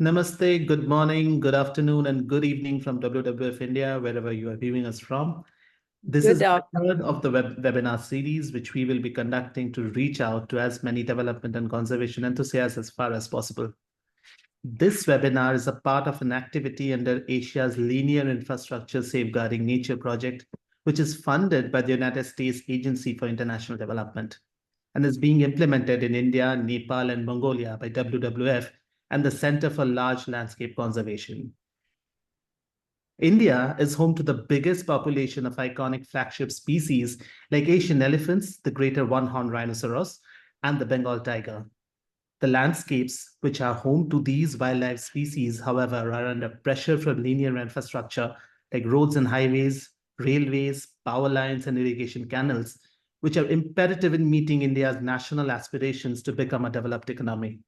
Namaste, good morning, good afternoon, and good evening from WWF India, wherever you are viewing us from. This is Good the afternoon. third of the webinar series, which we will be conducting to reach out to as many development and conservation enthusiasts as far as possible. This webinar is a part of an activity under Asia's Linear Infrastructure Safeguarding Nature project, which is funded by the United States Agency for International Development and is being implemented in India, Nepal, and Mongolia by WWF and the Center for Large Landscape Conservation. India is home to the biggest population of iconic flagship species like Asian elephants, the greater one-horned rhinoceros, and the Bengal tiger. The landscapes which are home to these wildlife species, however, are under pressure from linear infrastructure like roads and highways, railways, power lines, and irrigation canals, which are imperative in meeting India's national aspirations to become a developed economy.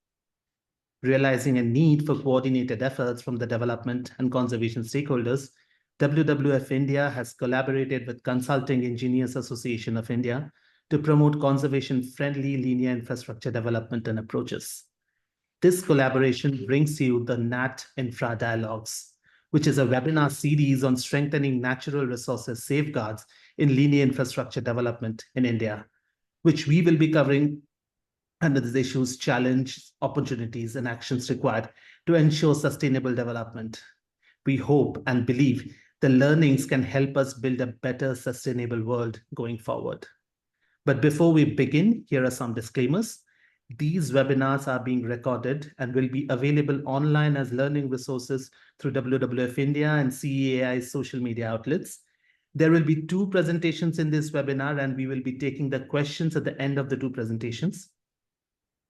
Realizing a need for coordinated efforts from the development and conservation stakeholders, WWF India has collaborated with Consulting Engineers Association of India to promote conservation-friendly linear infrastructure development and approaches. This collaboration brings you the Nat-Infra Dialogues, which is a webinar series on strengthening natural resources safeguards in linear infrastructure development in India, which we will be covering under these issues, challenges, opportunities, and actions required to ensure sustainable development. We hope and believe the learnings can help us build a better sustainable world going forward. But before we begin, here are some disclaimers. These webinars are being recorded and will be available online as learning resources through WWF India and CEAI social media outlets. There will be 2 presentations in this webinar, and we will be taking the questions at the end of the 2 presentations.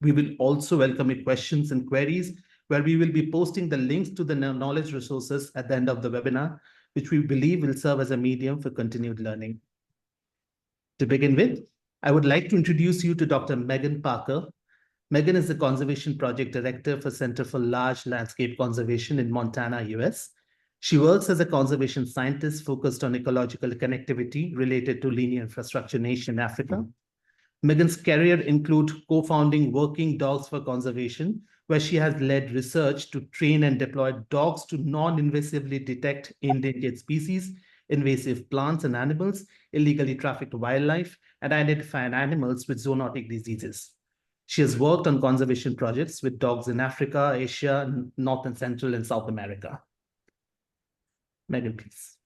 We will also welcome your questions and queries, where we will be posting the links to the knowledge resources at the end of the webinar, which we believe will serve as a medium for continued learning. To begin with, I would like to introduce you to Dr. Megan Parker. Megan is the Conservation Project Director for Center for Large Landscape Conservation in Montana, US. She works as a conservation scientist focused on ecological connectivity related to linear infrastructure nation Africa. Megan's career includes co-founding Working Dogs for Conservation, where she has led research to train and deploy dogs to non-invasively detect endangered species, invasive plants and animals, illegally trafficked wildlife, and identify animals with zoonotic diseases. She has worked on conservation projects with dogs in Africa, Asia, North and Central and South America. Megan, please.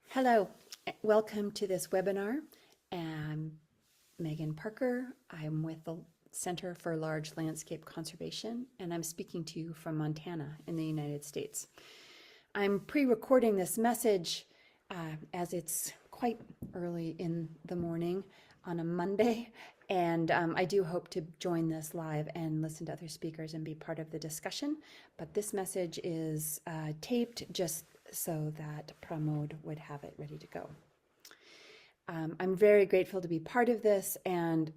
Hello, welcome to this webinar. I'm Megan Parker. I'm with the Center for Large Landscape Conservation, and I'm speaking to you from Montana in the United States. I'm pre-recording this message as it's quite early in the morning on a Monday, and I do hope to join this live and listen to other speakers and be part of the discussion, but this message is taped just so that Pramod would have it ready to go. I'm very grateful to be part of this, and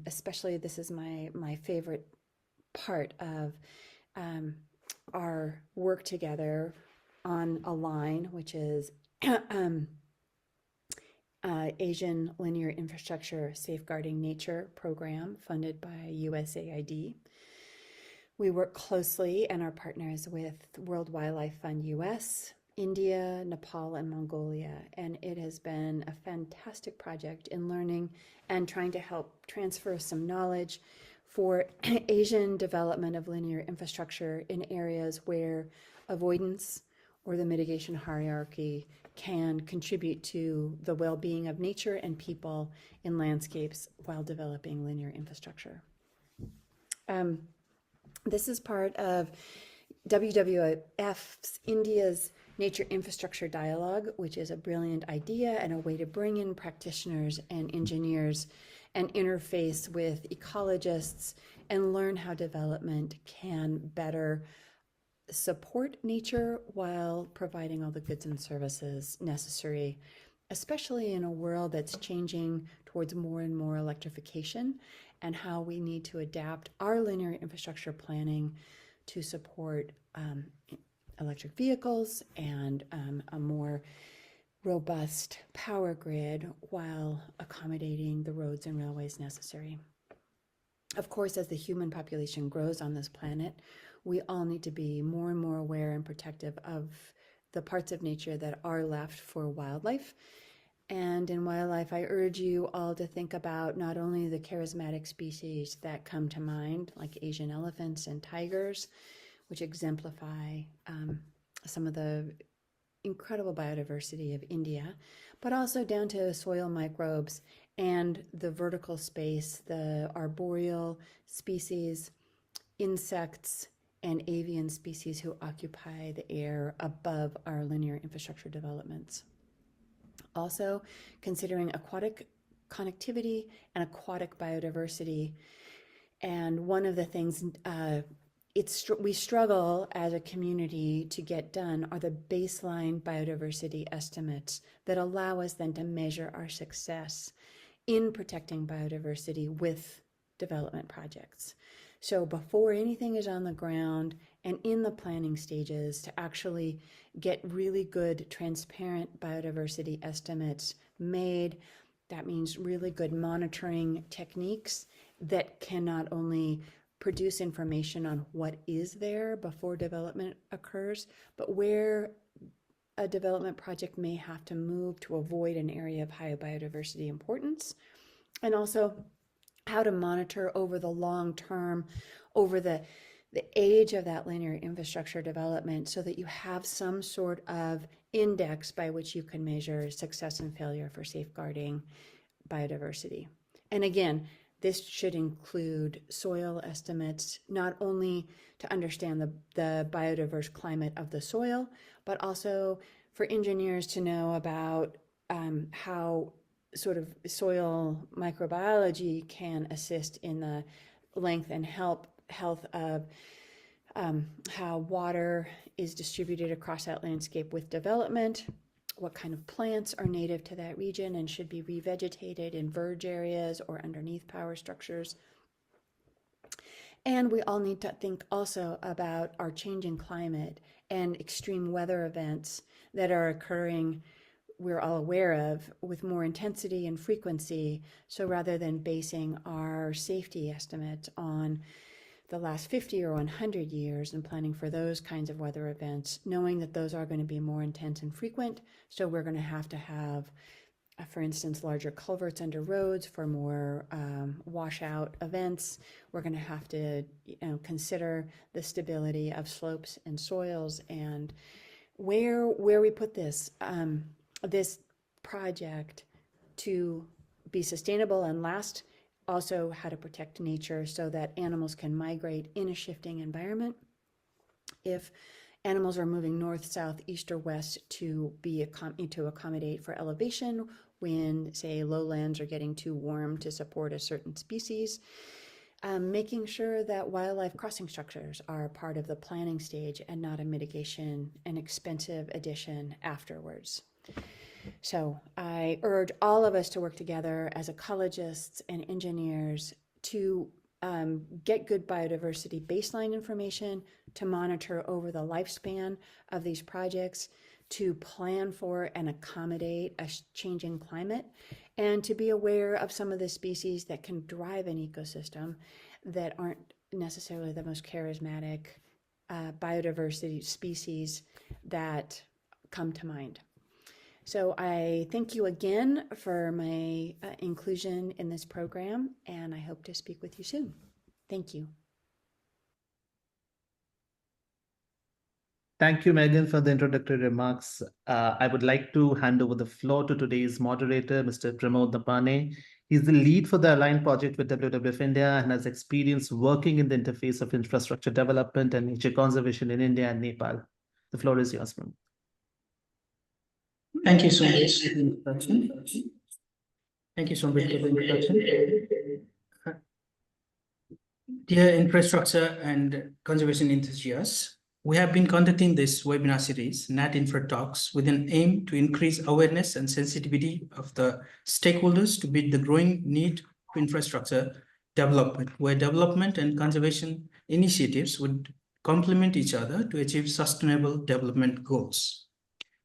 especially this is my favorite part of our work together on ALIGN, which is Asian Linear Infrastructure Safeguarding Nature program funded by USAID. We work closely and are partners with World Wildlife Fund US, India, Nepal, and Mongolia, and it has been a fantastic project in learning and trying to help transfer some knowledge for Asian development of linear infrastructure in areas where avoidance or the mitigation hierarchy can contribute to the well-being of nature and people in landscapes while developing linear infrastructure. This is part of WWF India's Nature Infrastructure Dialogue, which is a brilliant idea and a way to bring in practitioners and engineers and interface with ecologists and learn how development can better support nature while providing all the goods and services necessary, especially in a world that's changing towards more and more electrification, and how we need to adapt our linear infrastructure planning to support electric vehicles and a more robust power grid while accommodating the roads and railways necessary. Of course, as the human population grows on this planet, we all need to be more and more aware and protective of the parts of nature that are left for wildlife. And in wildlife, I urge you all to think about not only the charismatic species that come to mind, like Asian elephants and tigers, which exemplify some of the incredible biodiversity of India, but also down to soil microbes and the vertical space, the arboreal species, insects, and avian species who occupy the air above our linear infrastructure developments. Also, considering aquatic connectivity and aquatic biodiversity. And one of the things we struggle as a community to get done are the baseline biodiversity estimates that allow us then to measure our success in protecting biodiversity with development projects. So before anything is on the ground and in the planning stages, to actually get really good, transparent biodiversity estimates made, that means really good monitoring techniques that can not only produce information on what is there before development occurs, but where a development project may have to move to avoid an area of high biodiversity importance, and also how to monitor over the long term, over the age of that linear infrastructure development, so that you have some sort of index by which you can measure success and failure for safeguarding biodiversity. And again, this should include soil estimates, not only to understand the biodiverse climate of the soil, but also for engineers to know about how sort of soil microbiology can assist in the length and health of how water is distributed across that landscape with development, what kind of plants are native to that region and should be revegetated in verge areas or underneath power structures. And we all need to think also about our changing climate and extreme weather events that are occurring, we're all aware of, with more intensity and frequency. So rather than basing our safety estimates on the last 50 or 100 years and planning for those kinds of weather events, knowing that those are going to be more intense and frequent, so we're going to have, for instance, larger culverts under roads for more washout events. We're going to have to consider the stability of slopes and soils and where we put this project to be sustainable and last. Also, how to protect nature so that animals can migrate in a shifting environment. If animals are moving north, south, east, or west to accommodate for elevation when, say, lowlands are getting too warm to support a certain species, making sure that wildlife crossing structures are part of the planning stage and not a mitigation and expensive addition afterwards. So I urge all of us to work together as ecologists and engineers to get good biodiversity baseline information, to monitor over the lifespan of these projects, to plan for and accommodate a changing climate, and to be aware of some of the species that can drive an ecosystem that aren't necessarily the most charismatic biodiversity species that come to mind. So I thank you again for my inclusion in this program, and I hope to speak with you soon. Thank you. Thank you, Megan, for the introductory remarks. I would like to hand over the floor to today's moderator, Mr. Pramod Napane. He's the lead for the Align project with WWF-India and has experience working in the interface of infrastructure development and nature conservation in India and Nepal. The floor is yours, Pramod. Thank you so much for the introduction. Thank you so much for the introduction. Dear infrastructure and conservation enthusiasts, we have been conducting this webinar series, Nat-Infra Talks, with an aim to increase awareness and sensitivity of the stakeholders to meet the growing need for infrastructure development, where development and conservation initiatives would complement each other to achieve sustainable development goals.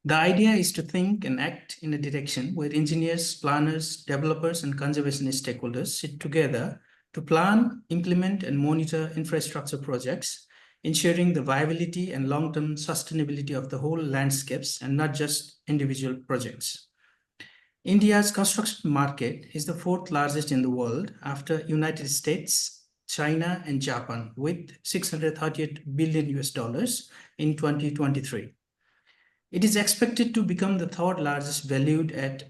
The idea is to think and act in a direction where engineers, planners, developers, and conservation stakeholders sit together to plan, implement, and monitor infrastructure projects, ensuring the viability and long-term sustainability of the whole landscapes and not just individual projects. India's construction market is the fourth largest in the world after United States, China, and Japan, with $638 billion in 2023. It is expected to become the third largest, valued at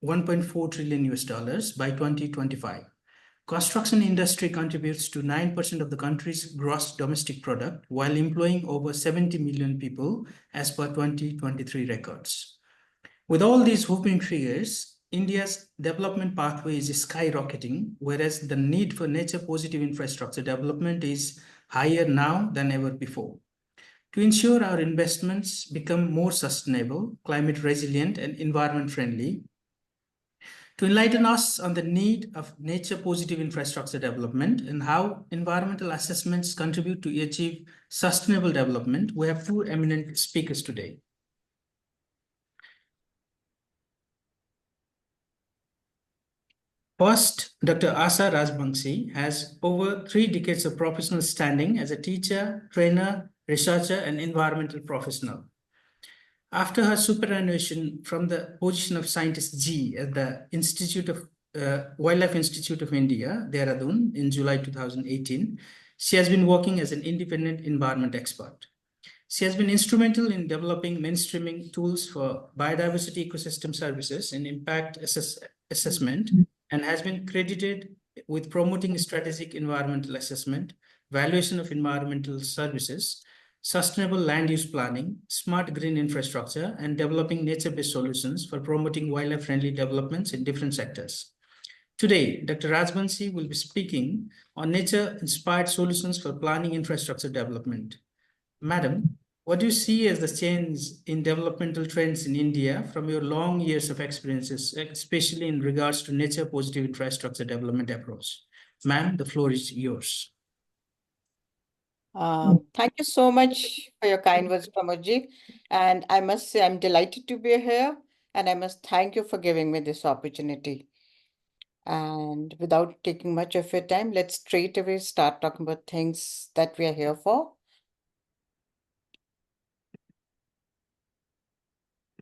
$1.4 trillion by 2025. Construction industry contributes to 9% of the country's gross domestic product while employing over 70 million people as per 2023 records. With all these whopping figures, India's development pathway is skyrocketing, whereas the need for nature-positive infrastructure development is higher now than ever before. To ensure our investments become more sustainable, climate resilient, and environment friendly, to enlighten us on the need of nature-positive infrastructure development and how environmental assessments contribute to achieve sustainable development, we have two eminent speakers today. First, Dr. Asha Rajvanshi has over 3 decades of professional standing as a teacher, trainer, researcher, and environmental professional. After her superannuation from the position of Scientist G at the Wildlife Institute of India, Dehradun, in July 2018, she has been working as an independent environment expert. She has been instrumental in developing mainstreaming tools for biodiversity ecosystem services and impact assessment, and has been credited with promoting strategic environmental assessment, valuation of environmental services, sustainable land use planning, smart green infrastructure, and developing nature-based solutions for promoting wildlife-friendly developments in different sectors. Today, Dr. Rajvanshi will be speaking on nature-inspired solutions for planning infrastructure development. Madam, what do you see as the change in developmental trends in India from your long years of experiences, especially in regards to nature-positive infrastructure development approach? Ma'am, the floor is yours. Thank you so much for your kind words, Pramodji. And I must say, I'm delighted to be here. And I must thank you for giving me this opportunity. And without taking much of your time, let's straight away start talking about things that we are here for.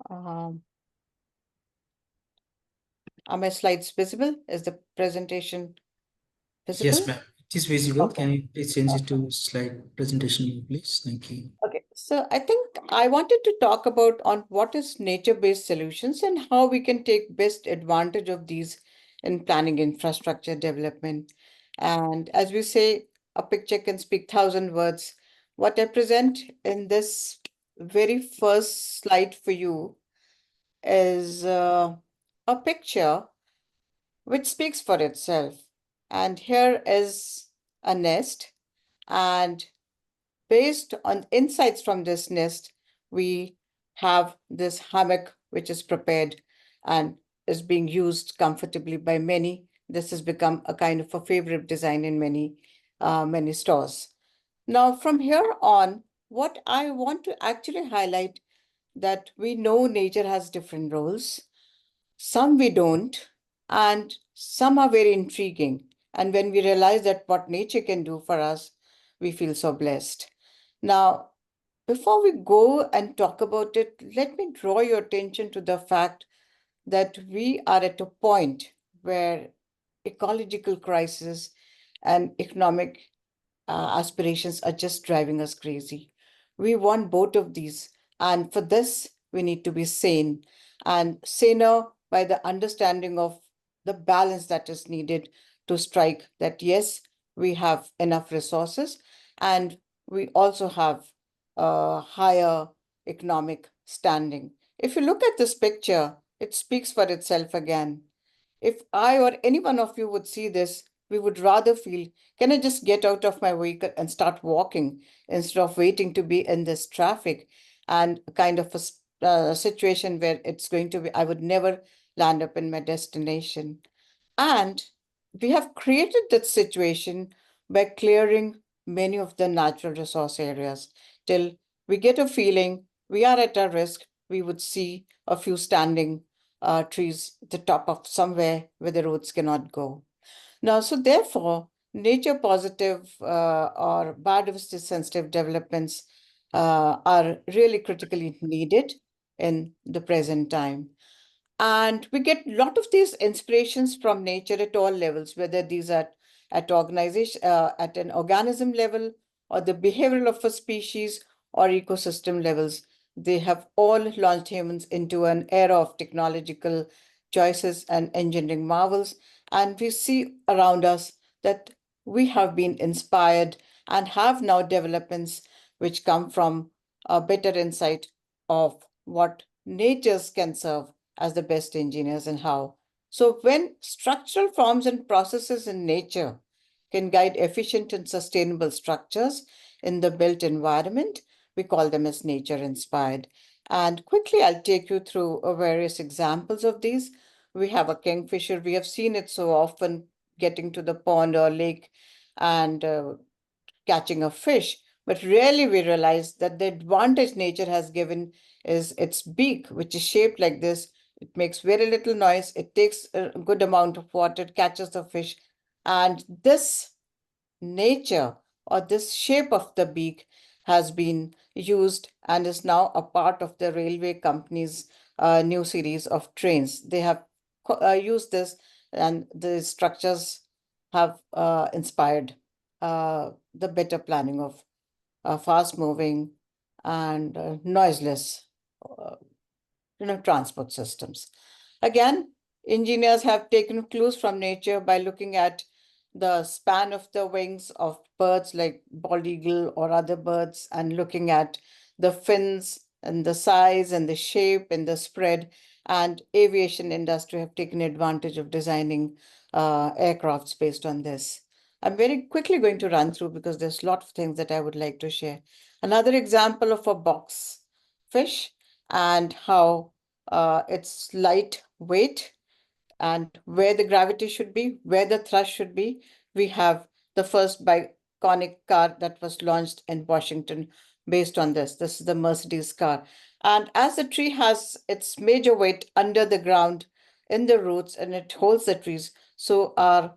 Are my slides visible? Is the presentation visible? Yes, ma'am. It is visible. Okay. Can you please change it to slide presentation, please? Thank you. Okay, so I think I wanted to talk about on what is nature-based solutions and how we can take best advantage of these in planning infrastructure development. And as we say, a picture can speak 1,000 words. What I present in this very first slide for you is a picture which speaks for itself. And here is a nest, and based on insights from this nest, we have this hammock which is prepared and is being used comfortably by many. This has become a kind of a favorite design in many stores. Now, from here on, what I want to actually highlight that we know nature has different roles. Some we don't, and some are very intriguing. And when we realize that what nature can do for us, we feel so blessed. Now, before we go and talk about it, let me draw your attention to the fact that we are at a point where ecological crisis and economic aspirations are just driving us crazy. We want both of these. And for this, we need to be sane, and saner by the understanding of the balance that is needed to strike that, yes, we have enough resources and we also have a higher economic standing. If you look at this picture, it speaks for itself again. If I or any one of you would see this, we would rather feel, can I just get out of my vehicle and start walking instead of waiting to be in this traffic and kind of a situation where it's going to be, I would never land up in my destination. And we have created that situation by clearing many of the natural resource areas till we get a feeling we are at a risk. We would see a few standing trees at the top of somewhere where the roads cannot go. Now, so therefore, nature positive or biodiversity sensitive developments are really critically needed in the present time. And we get a lot of these inspirations from nature at all levels, whether these are at organization, at an organism level, or the behavioral of a species, or ecosystem levels. They have all launched humans into an era of technological choices and engineering marvels. And we see around us that we have been inspired and have now developments which come from a better insight of what natures can serve as the best engineers and how. So when structural forms and processes in nature can guide efficient and sustainable structures in the built environment, we call them as nature inspired. And quickly, I'll take you through various examples of these. We have a kingfisher. We have seen it so often getting to the pond or lake and catching a fish. But rarely we realize that the advantage nature has given is its beak, which is shaped like this. It makes very little noise. It takes a good amount of water, it catches the fish. And this nature or this shape of the beak has been used and is now a part of the railway company's new series of trains. They have used this, and the structures have inspired the better planning of fast moving and noiseless transport systems. Again, engineers have taken clues from nature by looking at the span of the wings of birds like bald eagle or other birds, and looking at the fins and the size and the shape and the spread. And aviation industry have taken advantage of designing aircrafts based on this. I'm very quickly going to run through because there's a lot of things that I would like to share. Another example of a box fish and how it's lightweight and where the gravity should be, where the thrust should be. We have the first biconic car that was launched in Washington based on this. This is the Mercedes car. And as the tree has its major weight under the ground in the roots and it holds the trees, so are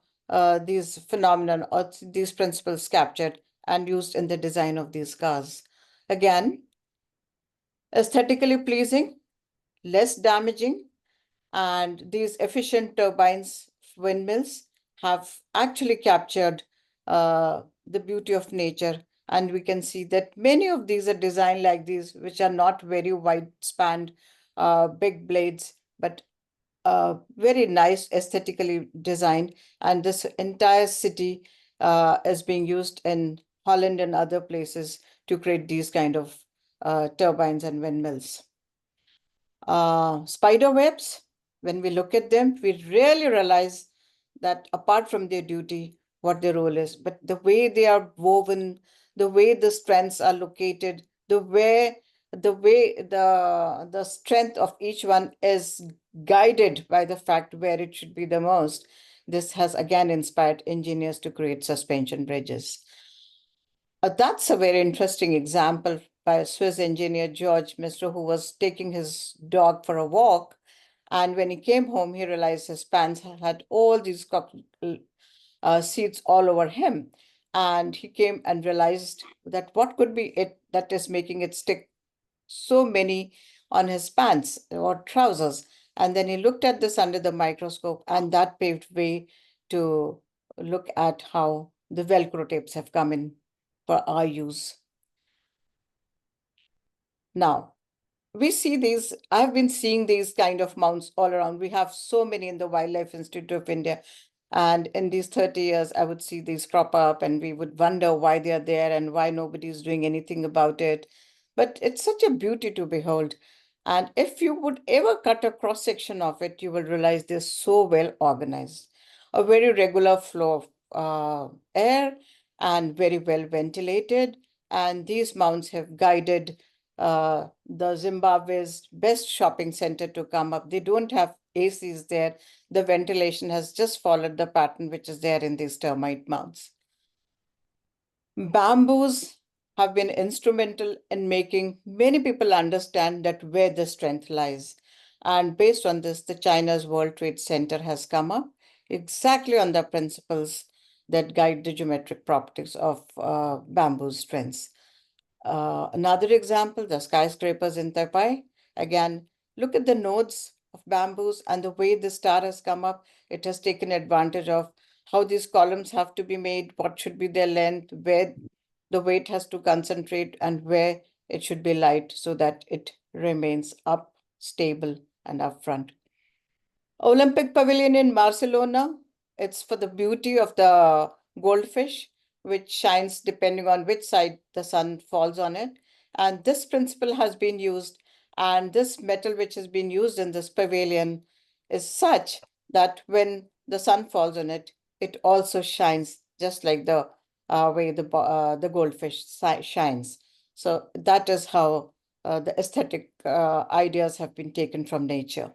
these phenomena or these principles captured and used in the design of these cars. Again, aesthetically pleasing, less damaging, and these efficient turbines, windmills, have actually captured the beauty of nature. And we can see that many of these are designed like these, which are not very wide spanned, big blades, but very nice aesthetically designed. And this entire city is being used in Holland and other places to create these kind of turbines and windmills. Spider webs, when we look at them, we really realize that apart from their duty, what their role is, but the way they are woven, the way the strands are located, the way the strength of each one is guided by the fact where it should be the most. This has again inspired engineers to create suspension bridges. That's a very interesting example by a Swiss engineer, George Mister, who was taking his dog for a walk. And when he came home, he realized his pants had all these seeds all over him. And he came and realized that what could be it that is making it stick so many on his pants or trousers. And then he looked at this under the microscope, and that paved way to look at how the Velcro tapes have come in for our use. Now, we see these, I've been seeing these kind of mounts all around. We have so many in the Wildlife Institute of India. And in these 30 years, I would see these crop up and we would wonder why they are there and why nobody is doing anything about it. But it's such a beauty to behold. And if you would ever cut a cross section of it, you will realize they're so well organized. A very regular flow of air and very well ventilated. And these mounts have guided the Zimbabwe's best shopping center to come up. They don't have ACs there. The ventilation has just followed the pattern which is there in these termite mounts. Bamboos have been instrumental in making many people understand that where the strength lies. And based on this, the China's World Trade Center has come up exactly on the principles that guide the geometric properties of bamboo strengths. Another example, the skyscrapers in Taipei. Again, look at the nodes of bamboos and the way the star has come up. It has taken advantage of how these columns have to be made, what should be their length, where the weight has to concentrate, and where it should be light so that it remains up, stable, and upfront. Olympic Pavilion in Barcelona, it's for the beauty of the goldfish, which shines depending on which side the sun falls on it. And this principle has been used, and this metal which has been used in this pavilion is such that when the sun falls on it, it also shines just like the way the goldfish shines. So that is how the aesthetic ideas have been taken from nature.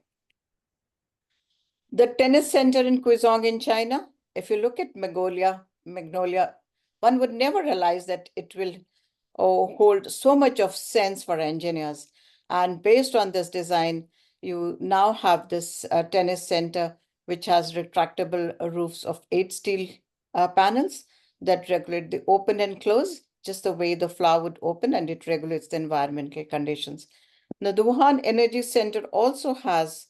The tennis center in Guizhou in China, if you look at Magnolia, one would never realize that it will hold so much of sense for engineers. And based on this design, you now have this tennis center, which has retractable roofs of 8 steel panels that regulate the open and close, just the way the flower would open, and it regulates the environmental conditions. Now, the Wuhan Energy Center also has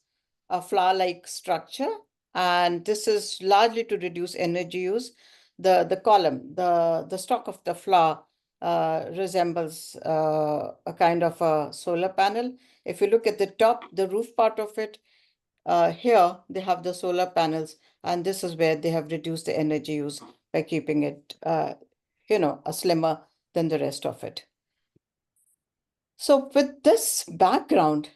a flower-like structure, and this is largely to reduce energy use. The column, the stalk of the flower resembles a kind of a solar panel. If you look at the top, the roof part of it, here they have the solar panels, and this is where they have reduced the energy use by keeping it, slimmer than the rest of it. So with this background,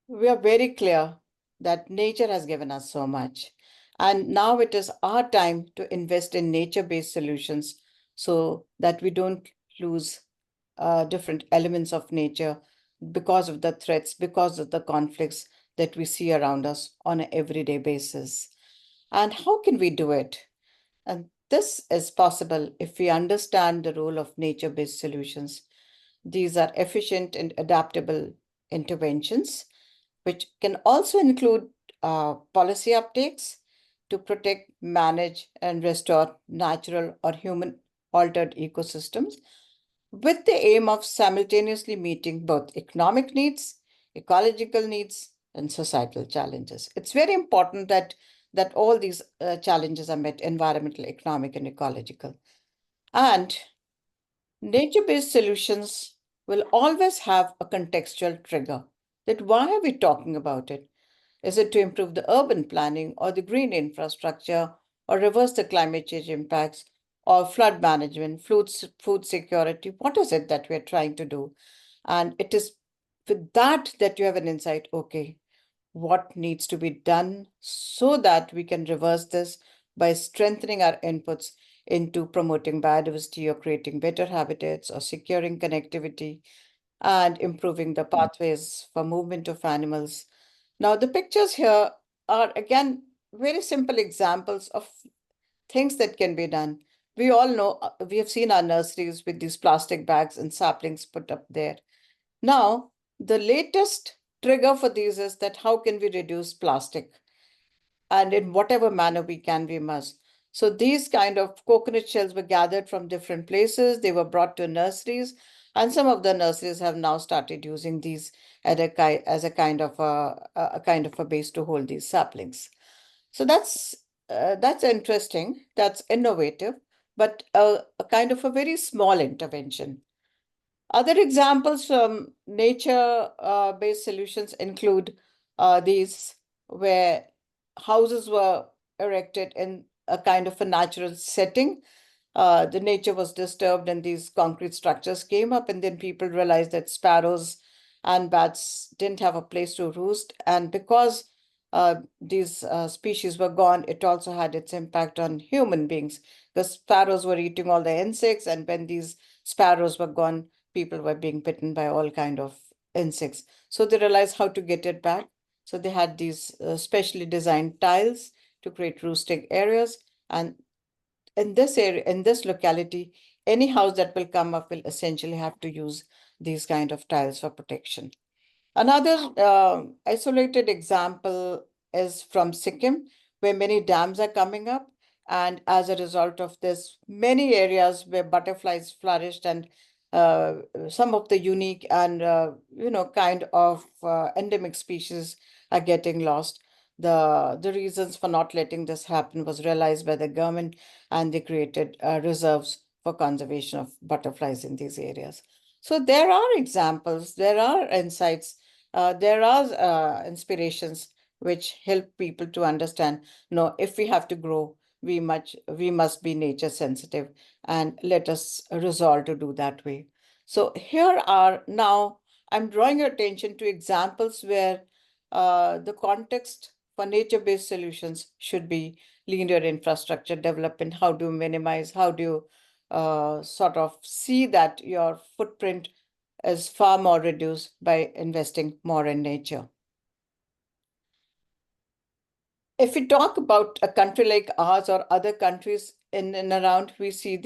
we are very clear that nature has given us so much. And now it is our time to invest in nature-based solutions so that we don't lose different elements of nature because of the threats, because of the conflicts that we see around us on an everyday basis. And how can we do it? And this is possible if we understand the role of nature-based solutions. These are efficient and adaptable interventions, which can also include policy updates to protect, manage, and restore natural or human-altered ecosystems, with the aim of simultaneously meeting both economic needs, ecological needs, and societal challenges. It's very important that all these challenges are met: environmental, economic, and ecological. And nature-based solutions will always have a contextual trigger. That why are we talking about it? Is it to improve the urban planning or the green infrastructure, or reverse the climate change impacts, or flood management, food security? What is it that we're trying to do? And it is with that you have an insight, okay, what needs to be done so that we can reverse this by strengthening our inputs into promoting biodiversity, or creating better habitats, or securing connectivity, and improving the pathways for movement of animals. Now, the pictures here are, again, very simple examples of things that can be done. We all know, we have seen our nurseries with these plastic bags and saplings put up there. Now, the latest trigger for these is that how can we reduce plastic? And in whatever manner we can, we must. So these kind of coconut shells were gathered from different places. They were brought to nurseries, and some of the nurseries have now started using these as a kind of a base to hold these saplings. So that's interesting. That's innovative, but a kind of a very small intervention. Other examples from nature-based solutions include these, where houses were erected in a kind of a natural setting. The nature was disturbed and these concrete structures came up, and then people realized that sparrows and bats didn't have a place to roost. And because these species were gone, it also had its impact on human beings. The sparrows were eating all the insects, and when these sparrows were gone, people were being bitten by all kind of insects. So they realized how to get it back. So they had these specially designed tiles to create roosting areas. And in this area, in this locality, any house that will come up will essentially have to use these kind of tiles for protection. Another isolated example is from Sikkim, where many dams are coming up. And as a result of this, many areas where butterflies flourished and some of the unique and kind of endemic species are getting lost. The reasons for not letting this happen was realized by the government, and they created reserves for conservation of butterflies in these areas. So there are examples, there are insights, there are inspirations which help people to understand, no, if we have to grow, we must be nature sensitive, and let us resolve to do that way. So here are now, I'm drawing your attention to examples where the context for nature-based solutions should be linear infrastructure development. How do you minimize, how do you sort of see that your footprint is far more reduced by investing more in nature. If we talk about a country like ours or other countries in and around, we see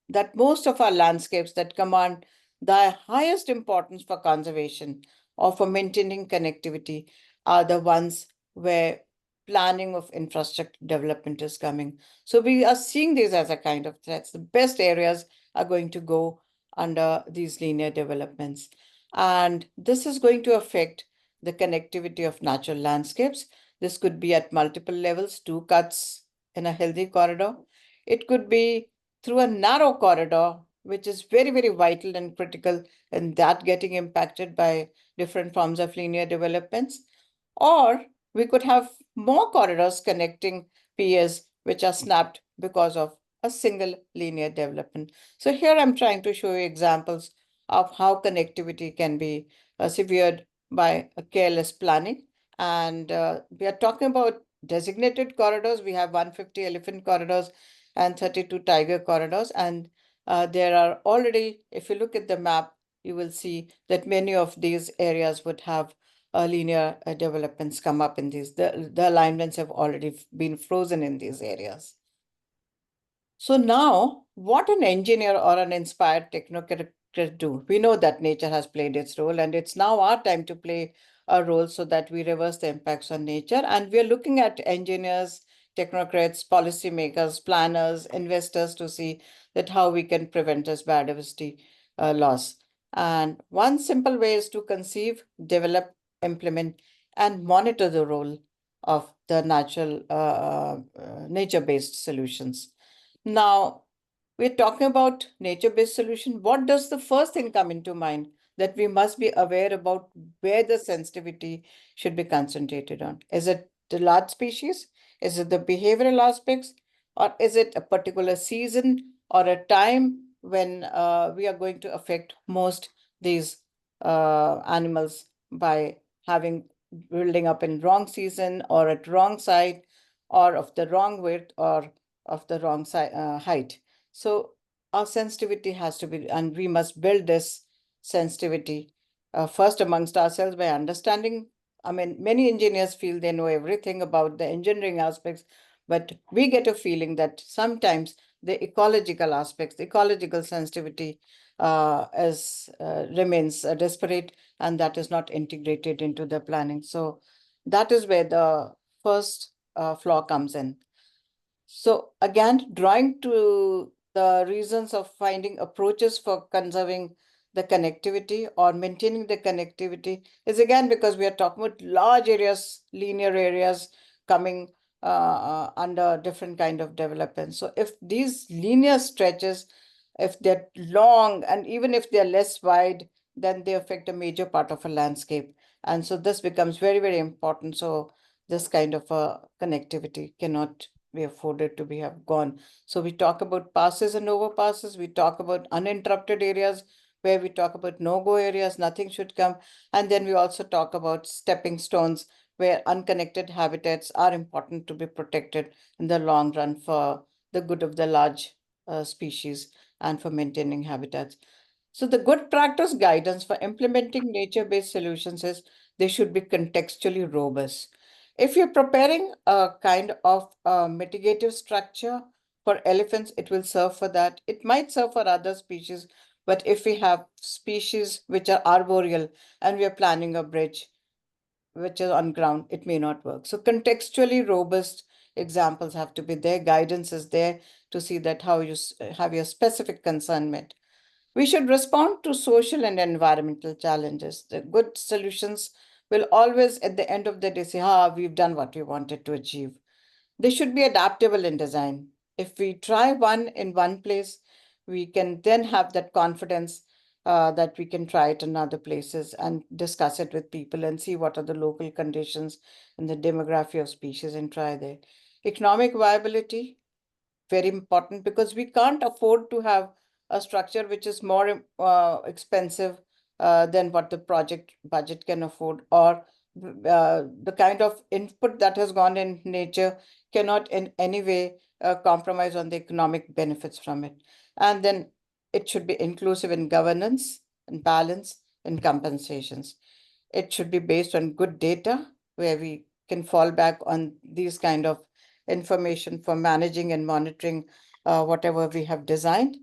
that most of our landscapes that command the highest importance for conservation or for maintaining connectivity are the ones where planning of infrastructure development is coming. So we are seeing these as a kind of threats. The best areas are going to go under these linear developments. And this is going to affect the connectivity of natural landscapes. This could be at multiple levels, 2 cuts in a healthy corridor. It could be through a narrow corridor, which is very, very vital and critical, and that getting impacted by different forms of linear developments. Or we could have more corridors connecting piers, which are snapped because of a single linear development. So here I'm trying to show you examples of how connectivity can be severed by a careless planning. And we are talking about designated corridors. We have 150 elephant corridors and 32 tiger corridors. And there are already, if you look at the map, you will see that many of these areas would have linear developments come up in these. The alignments have already been frozen in these areas. So now, what an engineer or an inspired technocrat do? We know that nature has played its role, and it's now our time to play a role so that we reverse the impacts on nature. And we're looking at engineers, technocrats, policymakers, planners, investors to see that how we can prevent this biodiversity loss. And one simple way is to conceive, develop, implement, and monitor the role of the nature-based solutions. Now, we're talking about nature-based solution. What does the first thing come into mind? That we must be aware about where the sensitivity should be concentrated on. Is it the large species? Is it the behavioral aspects? Or is it a particular season or a time when we are going to affect most these animals by building up in wrong season or at wrong site or of the wrong width or of the wrong height. So our sensitivity has to be, and we must build this sensitivity first amongst ourselves by understanding. I mean, many engineers feel they know everything about the engineering aspects, but we get a feeling that sometimes the ecological aspects, the ecological sensitivity remains disparate, and that is not integrated into the planning. So that is where the first flaw comes in. So again, drawing to the reasons of finding approaches for conserving the connectivity or maintaining the connectivity is again because we are talking about large areas, linear areas coming under different kind of development. So if these linear stretches, if they're long and even if they're less wide, then they affect a major part of a landscape. And so this becomes very, very important. So this kind of a connectivity cannot be afforded to be have gone. So we talk about passes and overpasses. We talk about uninterrupted areas where we talk about no-go areas, nothing should come. And then we also talk about stepping stones where unconnected habitats are important to be protected in the long run for the good of the large species and for maintaining habitats. So the good practice guidance for implementing nature-based solutions is they should be contextually robust. If you're preparing a kind of mitigative structure for elephants, it will serve for that. It might serve for other species, but if we have species which are arboreal and we are planning a bridge which is on ground, it may not work. So contextually robust examples have to be there, guidance is there to see that how you have your specific concern met. We should respond to social and environmental challenges. The good solutions will always, at the end of the day, say, we've done what we wanted to achieve. They should be adaptable in design. If we try one in one place, we can then have that confidence that we can try it in other places and discuss it with people and see what are the local conditions and the demography of species and try there. Economic viability, very important, because we can't afford to have a structure which is more expensive than what the project budget can afford, or the kind of input that has gone in nature cannot in any way compromise on the economic benefits from it. And then it should be inclusive in governance and balance and compensations. It should be based on good data where we can fall back on these kind of information for managing and monitoring whatever we have designed.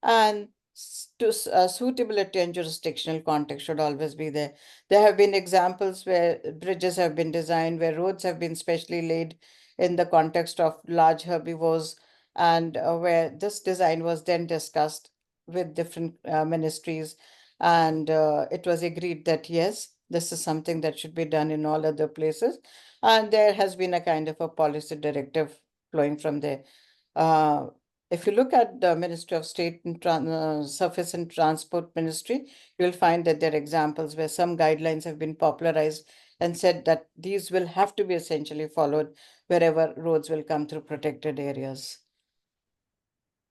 And suitability and jurisdictional context should always be there. There have been examples where bridges have been designed, where roads have been specially laid in the context of large herbivores, and where this design was then discussed with different ministries. And it was agreed that, yes, this is something that should be done in all other places. And there has been a kind of a policy directive flowing from there. If you look at the Ministry of State and Surface and Transport Ministry, you'll find that there are examples where some guidelines have been popularized and said that these will have to be essentially followed wherever roads will come through protected areas.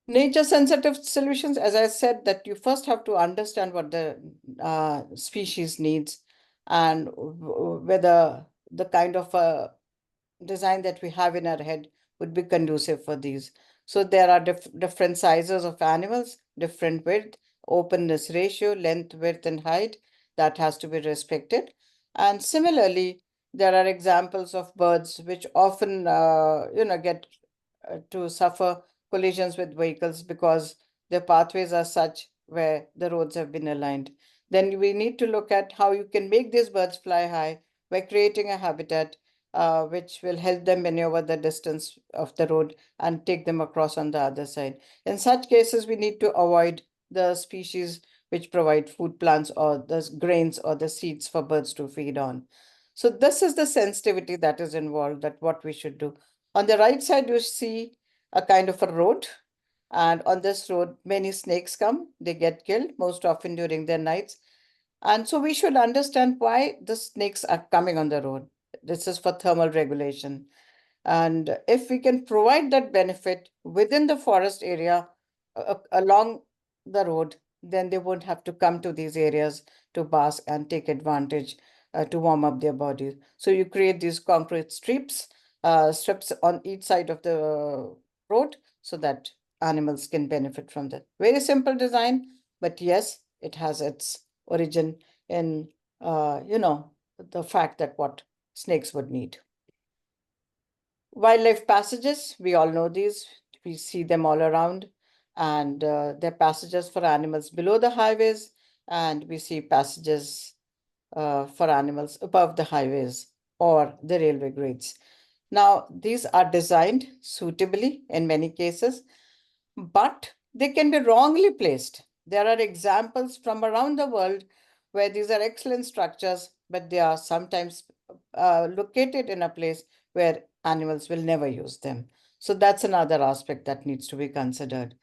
Nature sensitive solutions, as I said, that you first have to understand what the species needs and whether the kind of design that we have in our head would be conducive for these. So there are different sizes of animals, different width, openness ratio, length, width, and height that has to be respected. And similarly, there are examples of birds which often, get to suffer collisions with vehicles because their pathways are such where the roads have been aligned. Then we need to look at how you can make these birds fly high by creating a habitat which will help them maneuver the distance of the road and take them across on the other side. In such cases, we need to avoid the species which provide food plants or the grains or the seeds for birds to feed on. So this is the sensitivity that is involved, that what we should do. On the right side, you see a kind of a road. And on this road, many snakes come, they get killed, most often during their nights. And so we should understand why the snakes are coming on the road. This is for thermal regulation. And if we can provide that benefit within the forest area along the road, then they won't have to come to these areas to bask and take advantage to warm up their bodies. So you create these concrete strips on each side of the road so that animals can benefit from that. Very simple design, but yes, it has its origin in, the fact that what snakes would need. Wildlife passages, we all know these, we see them all around, and they're passages for animals below the highways, and we see passages for animals above the highways or the railway grades. Now, these are designed suitably in many cases, but they can be wrongly placed. There are examples from around the world where these are excellent structures, but they are sometimes located in a place where animals will never use them. So that's another aspect that needs to be considered.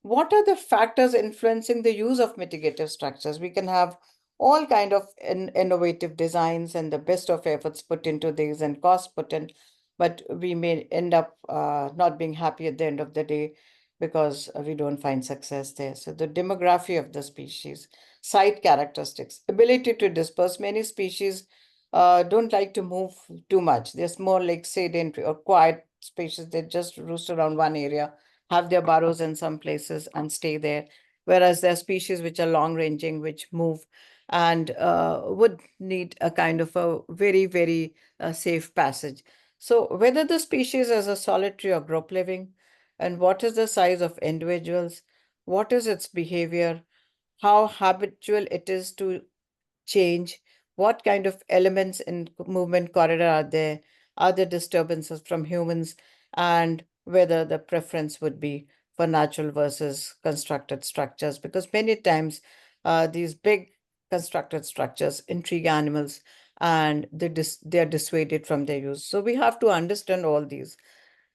What are the factors influencing the use of mitigative structures? We can have all kind of innovative designs and the best of efforts put into these and cost put in, but we may end up not being happy at the end of the day because we don't find success there. So the demography of the species, site characteristics, ability to disperse. Many species don't like to move too much. They're more like sedentary or quiet species. They just roost around one area, have their burrows in some places and stay there. Whereas there are species which are long ranging, which move and would need a kind of a very, very safe passage. So whether the species is a solitary or group living, and what is the size of individuals, what is its behavior, how habitual it is to change, what kind of elements in movement corridor are there disturbances from humans, and whether the preference would be for natural versus constructed structures, because many times these big constructed structures intrigue animals and they are dissuaded from their use. So we have to understand all these.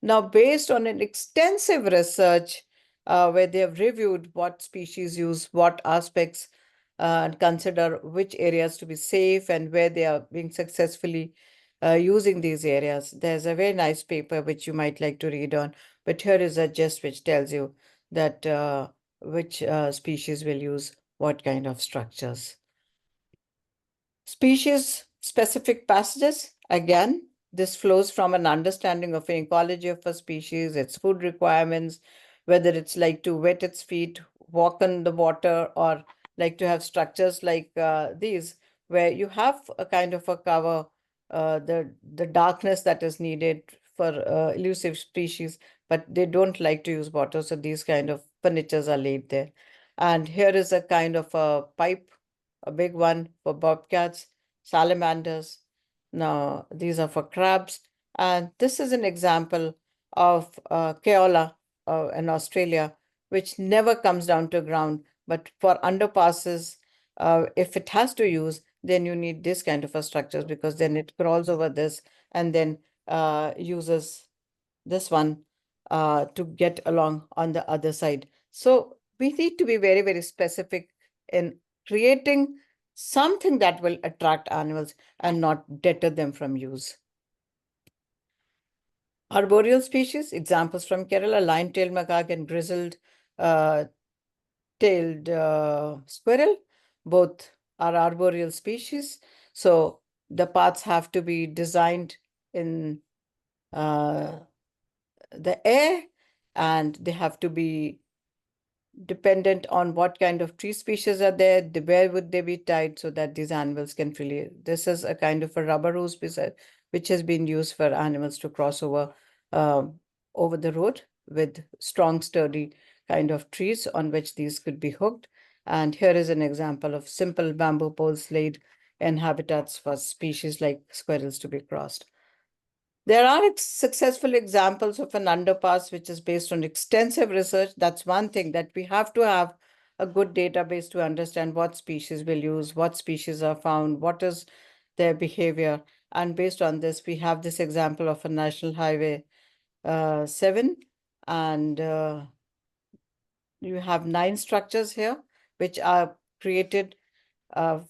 Now, based on an extensive research where they have reviewed what species use what aspects and consider which areas to be safe and where they are being successfully using these areas, there's a very nice paper which you might like to read on. But here is a gist which tells you that which species will use what kind of structures. Species-specific passages, again, this flows from an understanding of an ecology of a species, its food requirements, whether it's like to wet its feet, walk on the water, or like to have structures like these, where you have a kind of a cover, the darkness that is needed for elusive species, but they don't like to use water, so these kind of furnitures are laid there. And here is a kind of a pipe, a big one for bobcats, salamanders. Now, these are for crabs. And this is an example of Keola in Australia, which never comes down to ground. But for underpasses, if it has to use, then you need this kind of a structures, because then it crawls over this and then uses this one to get along on the other side. So we need to be very, very specific in creating something that will attract animals and not deter them from use. Arboreal species, examples from Kerala, lion-tailed macaque and grizzled tailed squirrel, both are arboreal species. So the paths have to be designed in the air, and they have to be dependent on what kind of tree species are there, where would they be tied so that these animals can freely. This is a kind of a rubber hose which has been used for animals to cross over the road with strong, sturdy kind of trees on which these could be hooked. And here is an example of simple bamboo poles laid in habitats for species like squirrels to be crossed. There are successful examples of an underpass which is based on extensive research. That's one thing, that we have to have a good database to understand what species will use, what species are found, what is their behavior. And based on this, we have this example of a National Highway 7. And you have 9 structures here, which are created,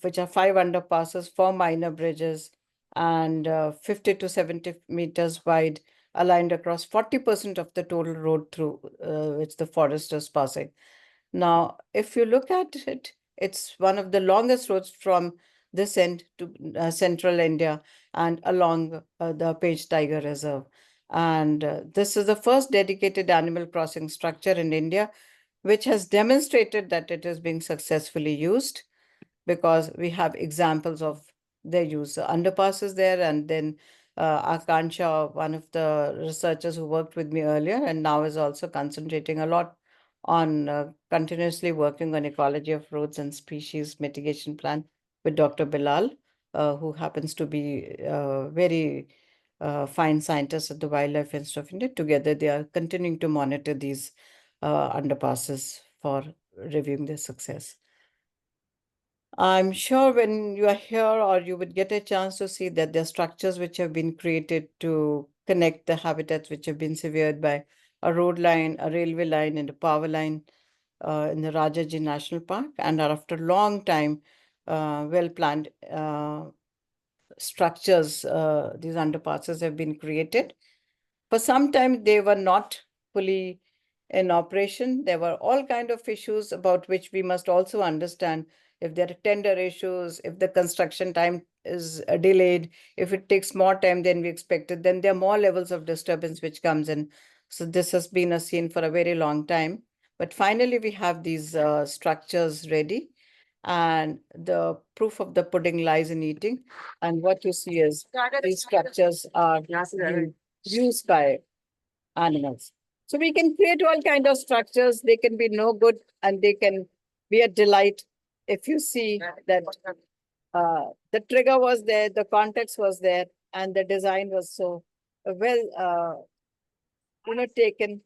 which are 5 underpasses, 4 minor bridges, and 50 to 70 meters wide, aligned across 40% of the total road through which the forest is passing. Now, if you look at it, it's one of the longest roads from this end to central India and along the Page Tiger Reserve. And this is the first dedicated animal crossing structure in India, which has demonstrated that it is being successfully used, because we have examples of their use. The underpass is there, and then Akansha, one of the researchers who worked with me earlier and now is also concentrating a lot on continuously working on ecology of roads and species mitigation plan with Dr. Bilal, who happens to be a very fine scientist at the Wildlife Institute of India. Together, they are continuing to monitor these underpasses for reviewing their success. I'm sure when you are here, or you would get a chance to see that there are structures which have been created to connect the habitats which have been severed by a road line, a railway line, and a power line in the Rajaji National Park, and are after a long time well-planned structures. These underpasses have been created. For some time, they were not fully in operation. There were all kinds of issues about which we must also understand. If there are tender issues, if the construction time is delayed, if it takes more time than we expected, then there are more levels of disturbance which comes in. So this has been a scene for a very long time. But finally, we have these structures ready. And the proof of the pudding lies in eating. And what you see is these structures are being used by animals. So we can create all kind of structures. They can be no good and they can be a delight. If you see that the trigger was there, the context was there, and the design was so well taken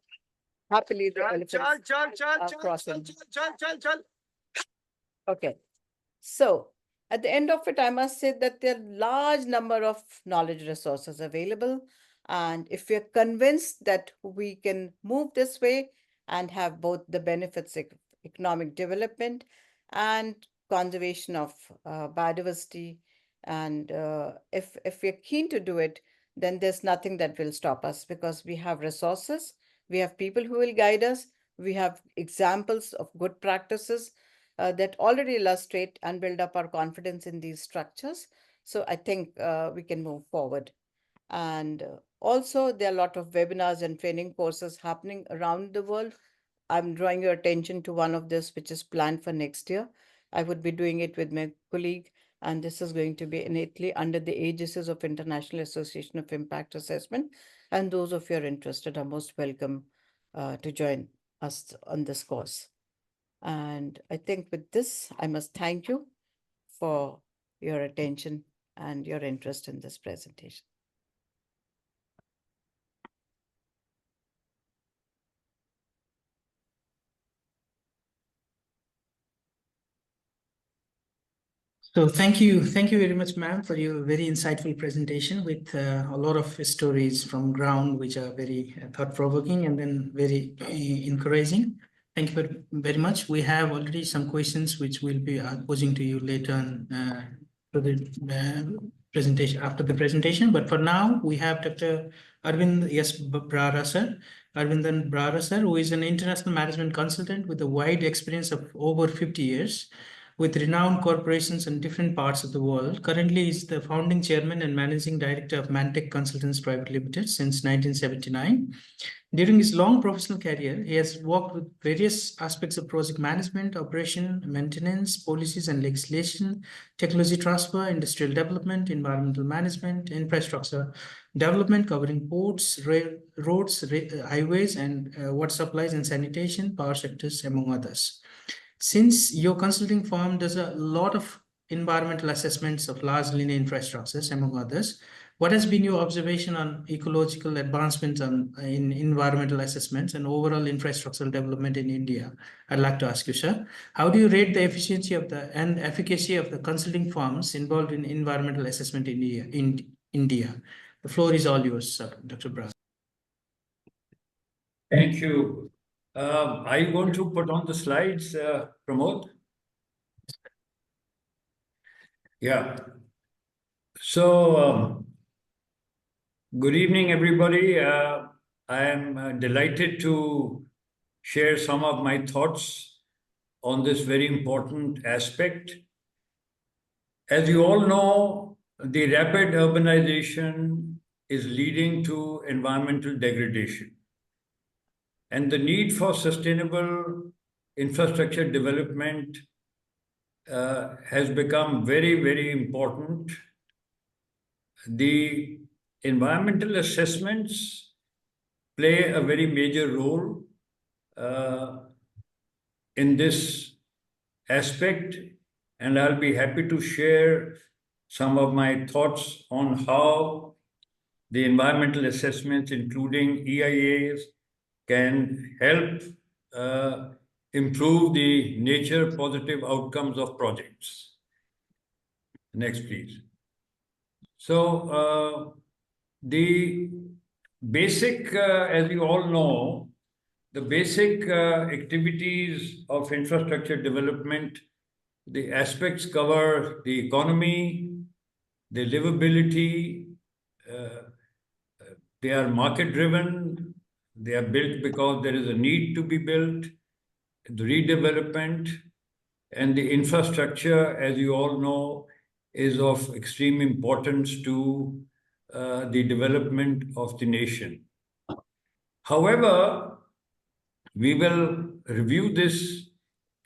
happily the elephants crossing. Okay. So at the end of it, I must say that there are large number of knowledge resources available. And if we're convinced that we can move this way and have both the benefits of economic development and conservation of biodiversity, and if we're keen to do it, then there's nothing that will stop us because we have resources, we have people who will guide us, we have examples of good practices that already illustrate and build up our confidence in these structures. So I think we can move forward. And also, there are a lot of webinars and training courses happening around the world. I'm drawing your attention to one of this, which is planned for next year. I would be doing it with my colleague, and this is going to be in Italy under the aegis of International Association of Impact Assessment. And those of you who are interested are most welcome to join us on this course. And I think with this, I must thank you for your attention and your interest in this presentation. So thank you very much, ma'am, for your very insightful presentation with a lot of stories from ground, which are very thought-provoking and then very encouraging. Thank you very much. We have already some questions which we'll be posing to you later on for the presentation, after the presentation. But for now, we have Dr. Arvinder Brara, sir. Arvinder Brara, sir, who is an international management consultant with a wide experience of over 50 years. With renowned corporations in different parts of the world. Currently is the founding chairman and managing director of Mantec Consultants Private Limited since 1979. During his long professional career, he has worked with various aspects of project management, operation, maintenance, policies and legislation, technology transfer, industrial development, environmental management, infrastructure development covering ports, roads, highways, and water supplies and sanitation, power sectors, among others. Since your consulting firm does a lot of environmental assessments of large linear infrastructures, among others, what has been your observation on ecological advancements in environmental assessments and overall infrastructural development in India? I'd like to ask you, sir, how do you rate the efficiency of and efficacy of the consulting firms involved in environmental assessment in India? The floor is all yours, sir, Dr. Brara. Thank you. Are you going to put on the slides, Pramod? Yeah. So, good evening, everybody. I am delighted to share some of my thoughts on this very important aspect. As you all know, the rapid urbanization is leading to environmental degradation. And the need for sustainable infrastructure development has become very, very important. The environmental assessments play a very major role in this aspect, and I'll be happy to share some of my thoughts on how the environmental assessments, including EIAs, can help improve the nature positive outcomes of projects. Next, please. So the basic, as you all know, the basic activities of infrastructure development, the aspects cover the economy, the livability, they are market driven, they are built because there is a need to be built, the redevelopment, and the infrastructure, as you all know, is of extreme importance to the development of the nation. However, we will review this,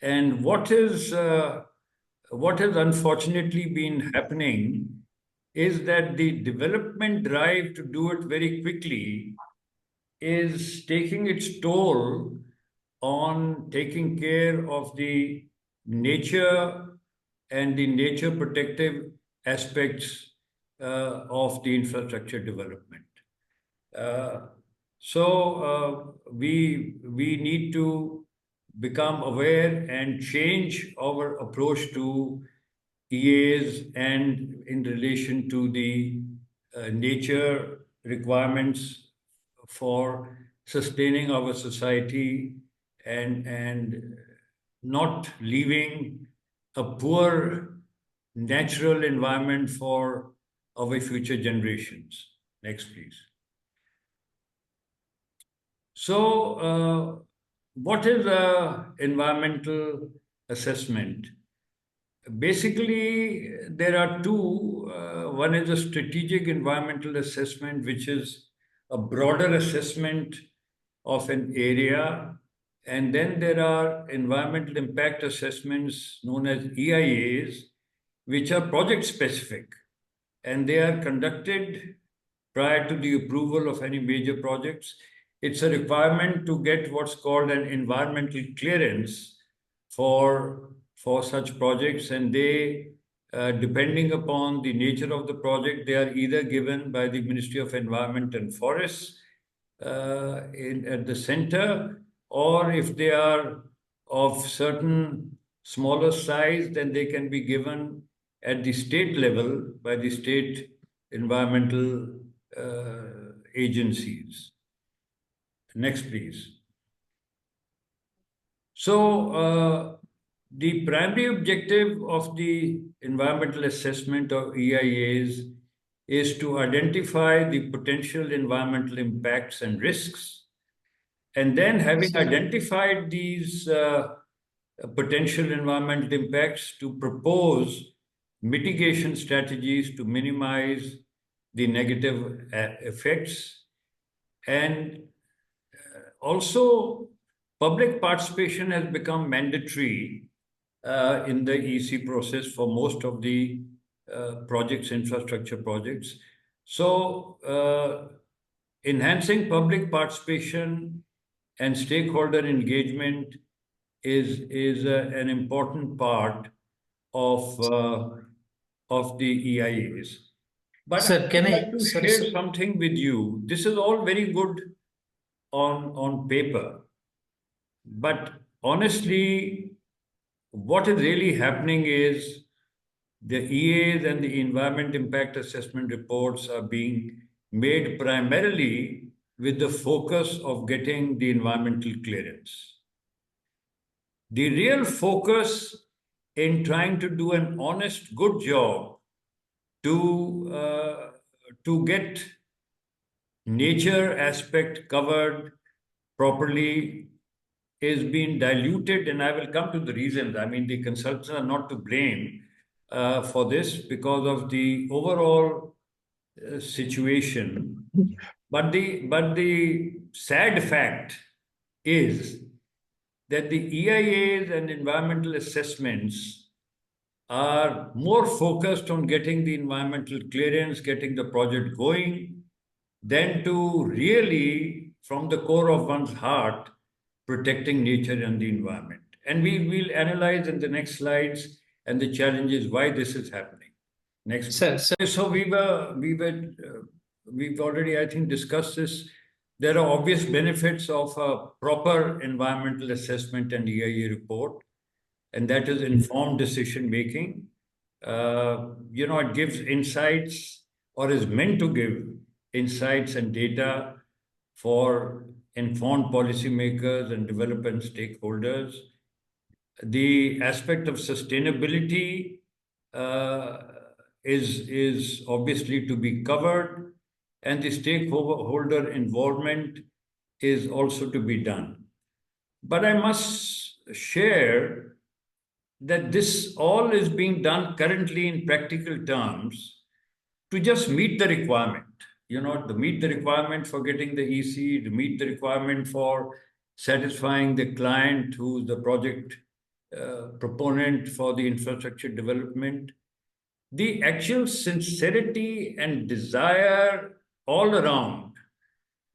and what has unfortunately been happening is that the development drive to do it very quickly is taking its toll on taking care of the nature and the nature protective aspects of the infrastructure development. So we need to become aware and change our approach to EAs and in relation to the nature requirements for sustaining our society and not leaving a poor natural environment for our future generations. Next, please. So, what is environmental assessment? Basically, there are two. One is a strategic environmental assessment, which is a broader assessment of an area. And then there are environmental impact assessments known as EIAs, which are project specific. And they are conducted prior to the approval of any major projects. It's a requirement to get what's called an environmental clearance for such projects, and they, depending upon the nature of the project, they are either given by the Ministry of Environment and Forests at the center, or if they are of certain smaller size, then they can be given at the state level by the state environmental agencies. Next, please. So, the primary objective of the environmental assessment of EIAs is to identify the potential environmental impacts and risks. And then, having identified these potential environmental impacts, to propose mitigation strategies to minimize the negative effects. And also, public participation has become mandatory in the EC process for most of the projects, infrastructure projects. So, enhancing public participation and stakeholder engagement is an important part of the EIAs. But Sir, can I share something with you? This is all very good on paper, but honestly, what is really happening is the EAs and the environment impact assessment reports are being made primarily with the focus of getting the environmental clearance. The real focus in trying to do an honest, good job to get nature aspect covered properly is being diluted, and I will come to the reasons. I mean, the consultants are not to blame for this because of the overall situation. But the sad fact is that the EIAs and environmental assessments are more focused on getting the environmental clearance, getting the project going, than to really, from the core of one's heart, protecting nature and the environment. And we will analyze in the next slides and the challenges why this is happening. Next. Sir. So we've already, I think, discussed this. There are obvious benefits of a proper environmental assessment and EIA report, and that is informed decision making. It gives insights, or is meant to give insights and data for informed policymakers and development stakeholders. The aspect of sustainability is obviously to be covered, and the stakeholder involvement is also to be done. But I must share that this all is being done currently in practical terms to just meet the requirement, to meet the requirement for getting the EC, to meet the requirement for satisfying the client who's the project proponent for the infrastructure development. The actual sincerity and desire all around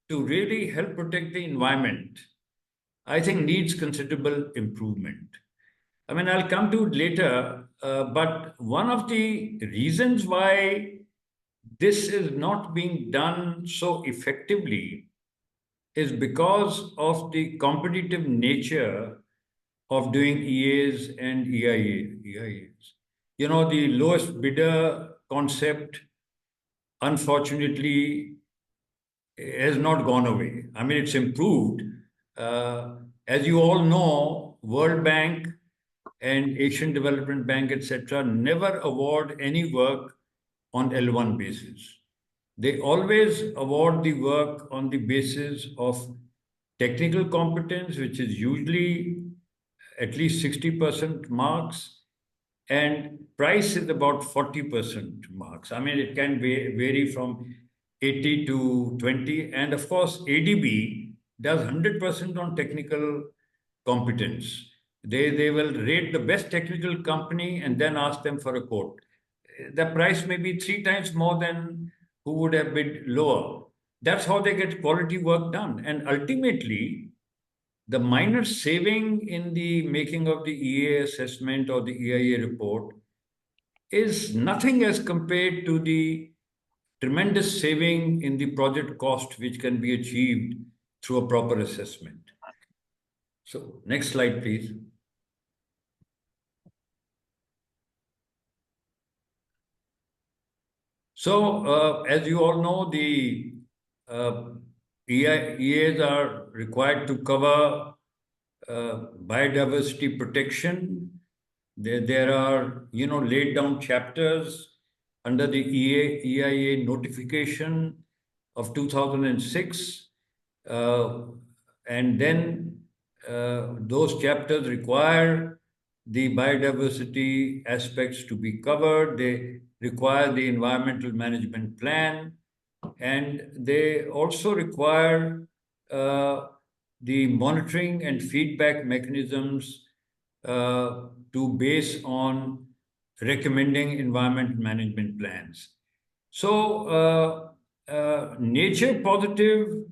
to really help protect the environment, I think, needs considerable improvement. I mean, I'll come to it later, but one of the reasons why this is not being done so effectively is because of the competitive nature of doing EAs and EIAs. You know, the lowest bidder concept, unfortunately, has not gone away. I mean, it's improved. As you all know, World Bank and Asian Development Bank, etc., never award any work on L1 basis. They always award the work on the basis of technical competence, which is usually at least 60% marks, and price is about 40% marks. I mean, it can vary from 80 to 20. And of course, ADB does 100% on technical competence. They will rate the best technical company and then ask them for a quote. The price may be 3 times more than who would have bid lower. That's how they get quality work done. And ultimately, the minor saving in the making of the EA assessment or the EIA report is nothing as compared to the tremendous saving in the project cost which can be achieved through a proper assessment. So, next slide, please. So, as you all know, the EAs are required to cover biodiversity protection. There are, laid down chapters under the EIA notification of 2006. And then those chapters require the biodiversity aspects to be covered. They require the environmental management plan, and they also require the monitoring and feedback mechanisms to base on recommending environment management plans. So nature positive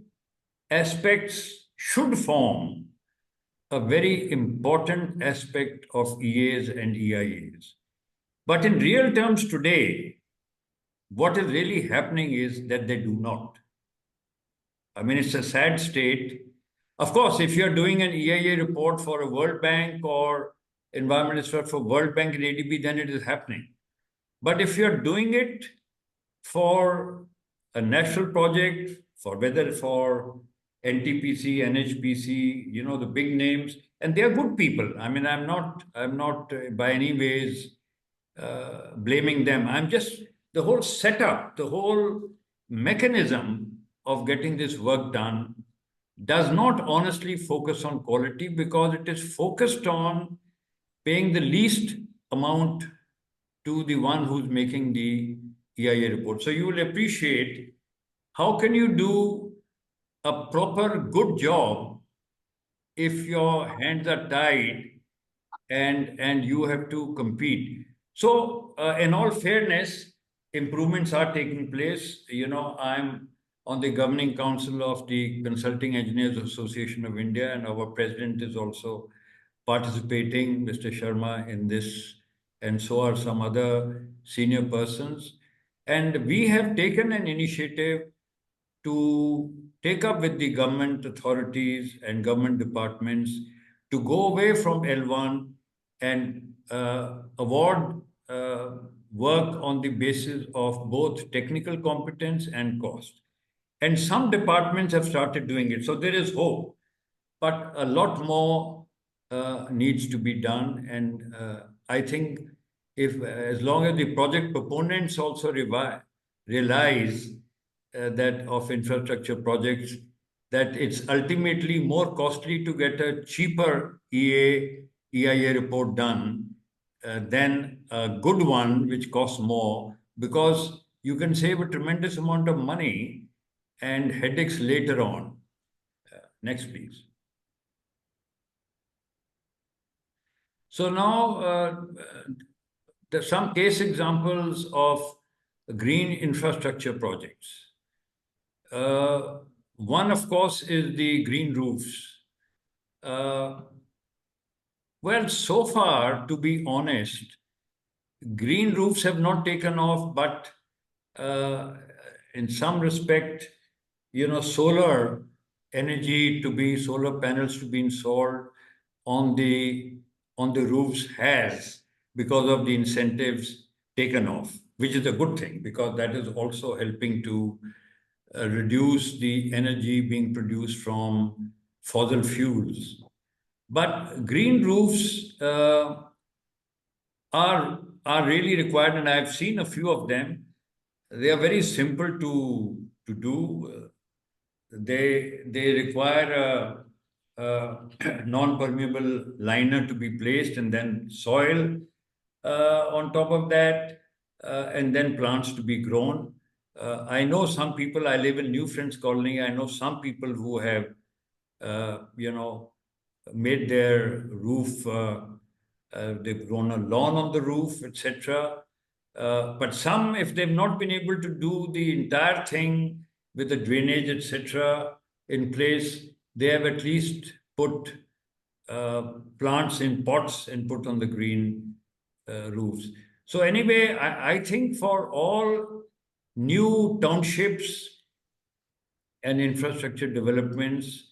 aspects should form a very important aspect of EAs and EIAs. But in real terms today, what is really happening is that they do not. I mean, it's a sad state. Of course, if you're doing an EIA report for a World Bank or environmental stuff for World Bank and ADB, then it is happening. But if you're doing it for a national project, for whether for NTPC, NHPC, the big names, and they are good people. I mean, I'm not by any ways blaming them. I'm just, the whole setup, the whole mechanism of getting this work done does not honestly focus on quality, because it is focused on paying the least amount to the one who's making the EIA report. So you will appreciate, how can you do a proper good job if your hands are tied and you have to compete? So in all fairness, improvements are taking place. I'm on the governing council of the Consulting Engineers Association of India, and our president is also participating, Mr. Sharma, in this, and so are some other senior persons. And we have taken an initiative to take up with the government authorities and government departments to go away from L1 and award work on the basis of both technical competence and cost. And some departments have started doing it. So there is hope, but a lot more needs to be done. And I think as long as the project proponents also realize that of infrastructure projects, that it's ultimately more costly to get a cheaper EIA report done than a good one, which costs more, because you can save a tremendous amount of money and headaches later on. Next, please. So now, there's some case examples of green infrastructure projects. One, of course, is the green roofs. Well, so far, to be honest, green roofs have not taken off, but in some respect, solar energy to be, solar panels to be installed on the roofs has, because of the incentives, taken off, which is a good thing, because that is also helping to reduce the energy being produced from fossil fuels. But green roofs are really required, and I've seen a few of them. They are very simple to do. They require a non-permeable liner to be placed, and then soil on top of that, and then plants to be grown. I know some people, I live in New Friends Colony, I know some people who have, made their roof, they've grown a lawn on the roof, etc. But some, if they've not been able to do the entire thing with the drainage, etc., in place, they have at least put plants in pots and put on the green roofs. So anyway, I think for all new townships and infrastructure developments,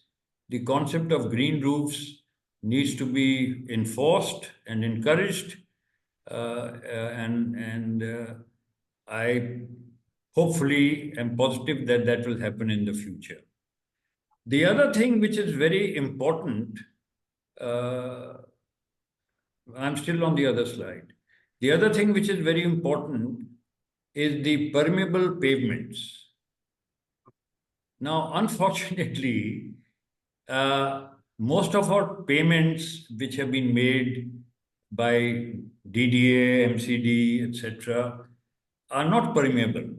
the concept of green roofs needs to be enforced and encouraged. I hopefully am positive that that will happen in the future. The other thing which is very important, I'm still on the other slide. The other thing which is very important is the permeable pavements. Now, unfortunately, most of our payments which have been made by DDA, MCD, etc., are not permeable.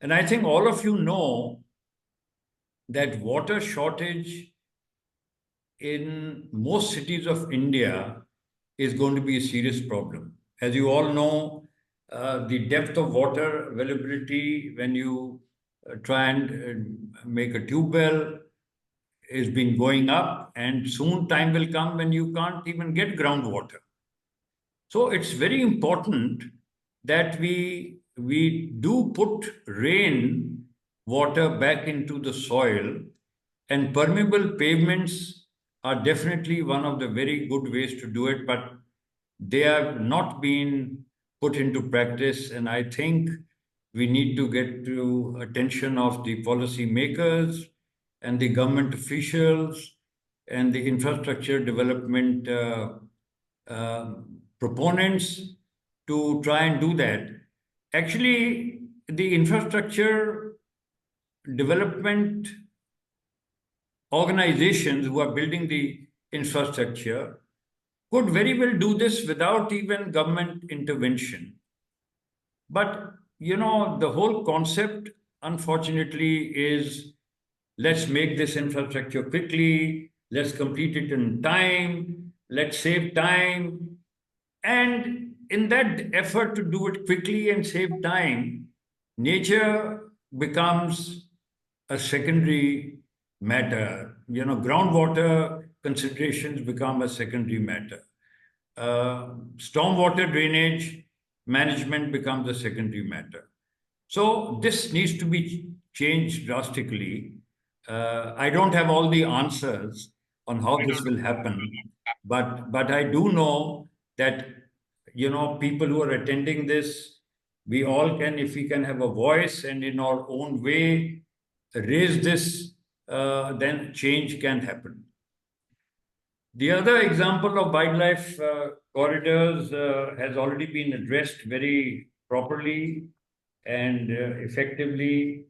And I think all of you know that water shortage in most cities of India is going to be a serious problem. As you all know, the depth of water availability when you try and make a tube well has been going up, and soon time will come when you can't even get groundwater. So it's very important that we do put rain water back into the soil, and permeable pavements are definitely one of the very good ways to do it, but they have not been put into practice, and I think we need to get to attention of the policy makers and the government officials and the infrastructure development proponents to try and do that. Actually, the infrastructure development organizations who are building the infrastructure could very well do this without even government intervention. But, the whole concept, unfortunately, is let's make this infrastructure quickly, let's complete it in time, let's save time. And in that effort to do it quickly and save time, nature becomes a secondary matter. Groundwater considerations become a secondary matter. Stormwater drainage management becomes a secondary matter. So this needs to be changed drastically. I don't have all the answers on how this will happen, but I do know that people who are attending this, we all can, if we can have a voice and in our own way raise this, then change can happen. The other example of wildlife corridors has already been addressed very properly and effectively,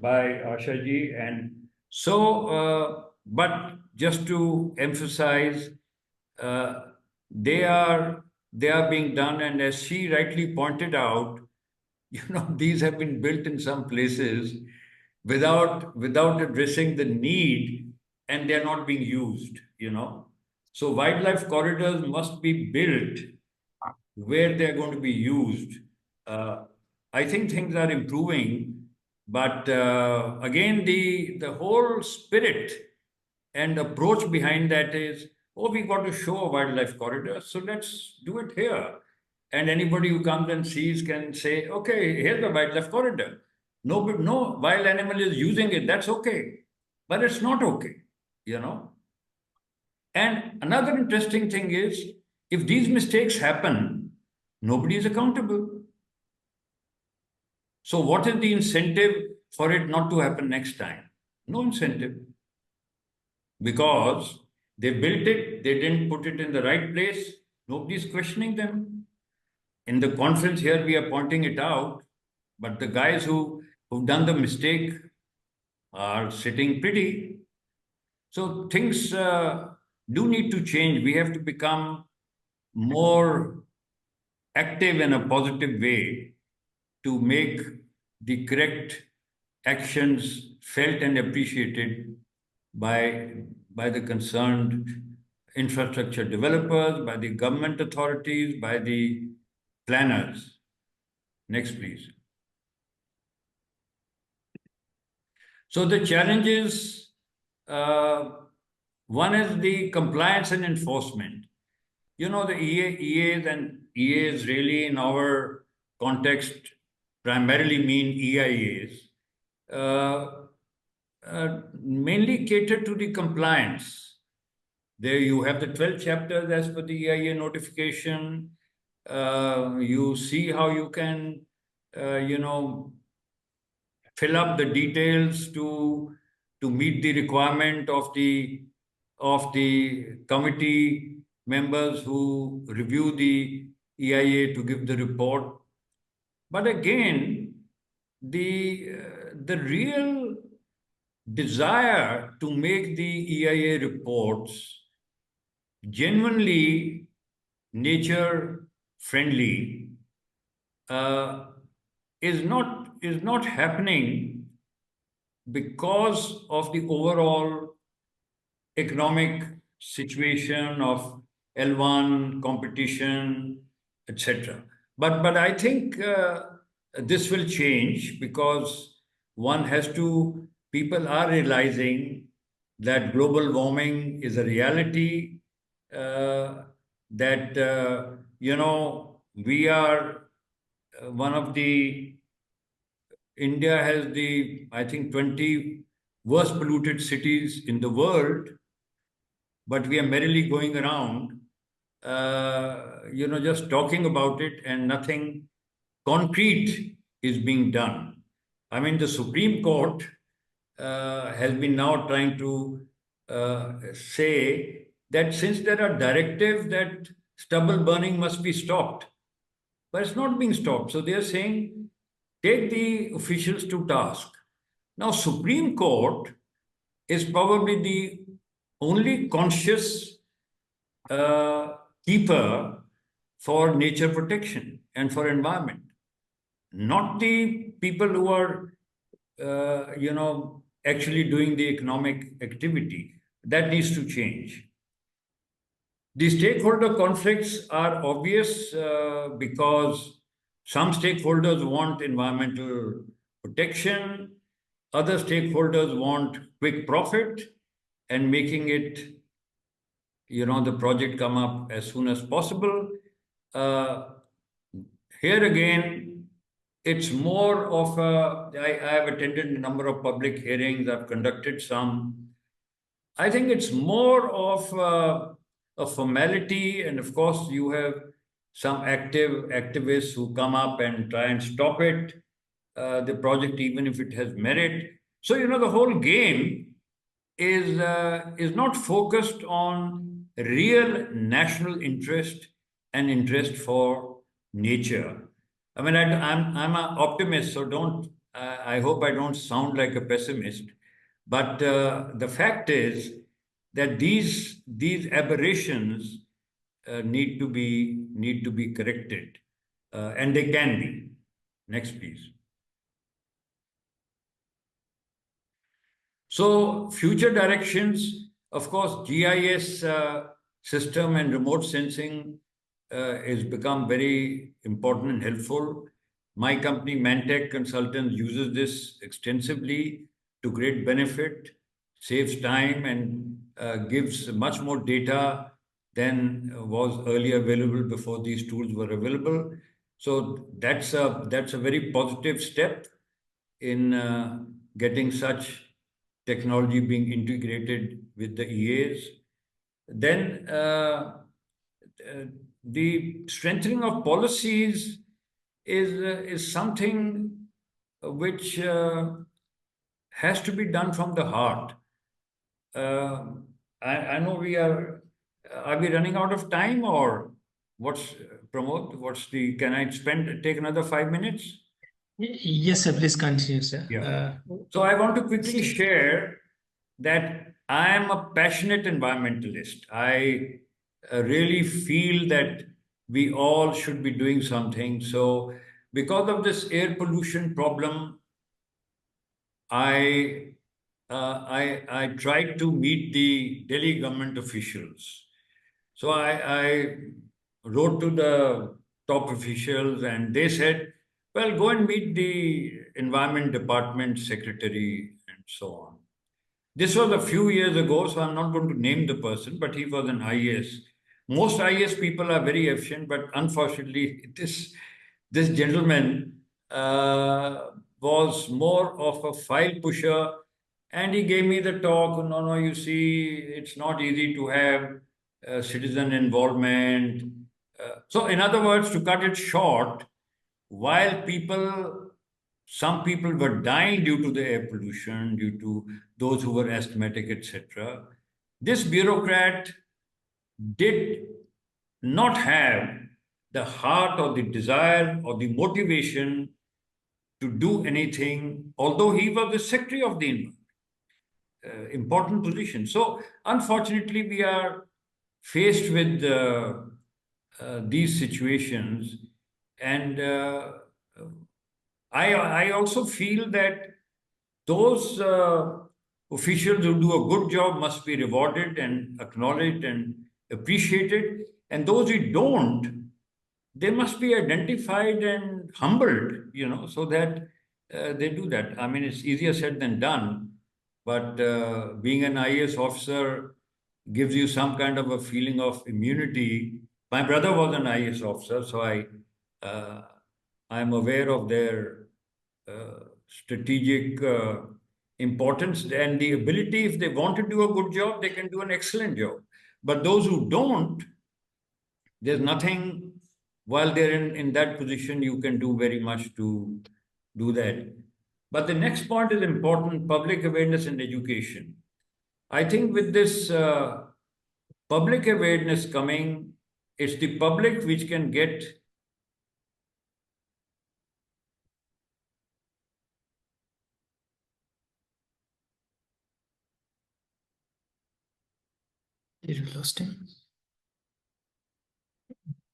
by Asha ji. And so, but just to emphasize, they are being done, and as she rightly pointed out, these have been built in some places without addressing the need, and they're not being used. So wildlife corridors must be built where they're going to be used. I think things are improving, but again, the whole spirit and approach behind that is, we got to show a wildlife corridor, so let's do it here. And anybody who comes and sees can say, okay, here's the wildlife corridor. no wild animal is using it, that's okay. But it's not okay, you know. And another interesting thing is, if these mistakes happen, nobody is accountable. So what is the incentive for it not to happen next time? No incentive. Because they built it, they didn't put it in the right place, nobody's questioning them. In the conference here, we are pointing it out, but the guys who've done the mistake are sitting pretty. So things do need to change. We have to become more active in a positive way to make the correct actions felt and appreciated by the concerned infrastructure developers, by the government authorities, by the planners. Next, please. So the challenges, one is the compliance and enforcement. You know, the EAs and EAs really in our context primarily mean EIAs, mainly cater to the compliance. There you have the 12 chapters as per the EIA notification. You see how you can, you know, fill up the details to meet the requirement of the committee members who review the EIA to give the report. But again, the real desire to make the EIA reports genuinely nature friendly is not happening because of the overall economic situation of L1 competition, etc. But I think this will change because people are realizing that global warming is a reality, that you know, we are one of the India has the, I think, 20 worst polluted cities in the world, but we are merrily going around, you know, just talking about it and nothing concrete is being done. I mean, the Supreme Court has been now trying to say that since there are directives that stubble burning must be stopped, but it's not being stopped. So they are saying, take the officials to task. Now, Supreme Court is probably the only conscious keeper for nature protection and for environment, not the people who are, you know, actually doing the economic activity. That needs to change. The stakeholder conflicts are obvious because some stakeholders want environmental protection, other stakeholders want quick profit and making it, you know, the project come up as soon as possible. Here again, it's more of I have attended a number of public hearings, I've conducted some. I think it's more of a formality, and of course you have some activists who come up and try and stop it, the project, even if it has merit. So, you know, the whole game is not focused on real national interest and interest for nature. I mean, I'm an optimist, so don't. I hope I don't sound like a pessimist. But the fact is that these aberrations need to be corrected, and they can be. Next, please. So future directions, of course, GIS system and remote sensing has become very important and helpful. My company, Mantec Consultants, uses this extensively to great benefit, saves time and gives much more data than was earlier available before these tools were available. So that's a very positive step. in getting such technology being integrated with the EAs. Then the strengthening of policies is something which has to be done from the heart. I know are we running out of time, or what's Pramod? Can I take another 5 minutes? Yes, sir, please continue, sir. Yeah. So I want to quickly share that I am a passionate environmentalist. I really feel that we all should be doing something. So because of this air pollution problem, I tried to meet the Delhi government officials. So I wrote to the top officials, and they said, well, go and meet the environment department secretary and so on. This was a few years ago, so I'm not going to name the person, but he was an IAS. Most IAS people are very efficient, but unfortunately, this gentleman was more of a file pusher, and he gave me the talk. No, you see, it's not easy to have citizen involvement. So, in other words, to cut it short, while some people were dying due to the air pollution, due to those who were asthmatic, etc., this bureaucrat did not have the heart or the desire or the motivation to do anything, although he was the secretary of the important position. So, unfortunately, we are faced with these situations, and I also feel that those officials who do a good job must be rewarded and acknowledged and appreciated, and those who don't, they must be identified and humbled, so that they do that. I mean, it's easier said than done, but being an IAS officer gives you some kind of a feeling of immunity. My brother was an IAS officer, so I'm aware of their strategic importance and the ability. If they want to do a good job, they can do an excellent job. But those who don't, there's nothing, while they're in that position, you can do very much to do that. But the next point is important: public awareness and education. I think with this public awareness coming, it's the public which can get. Did we lost him?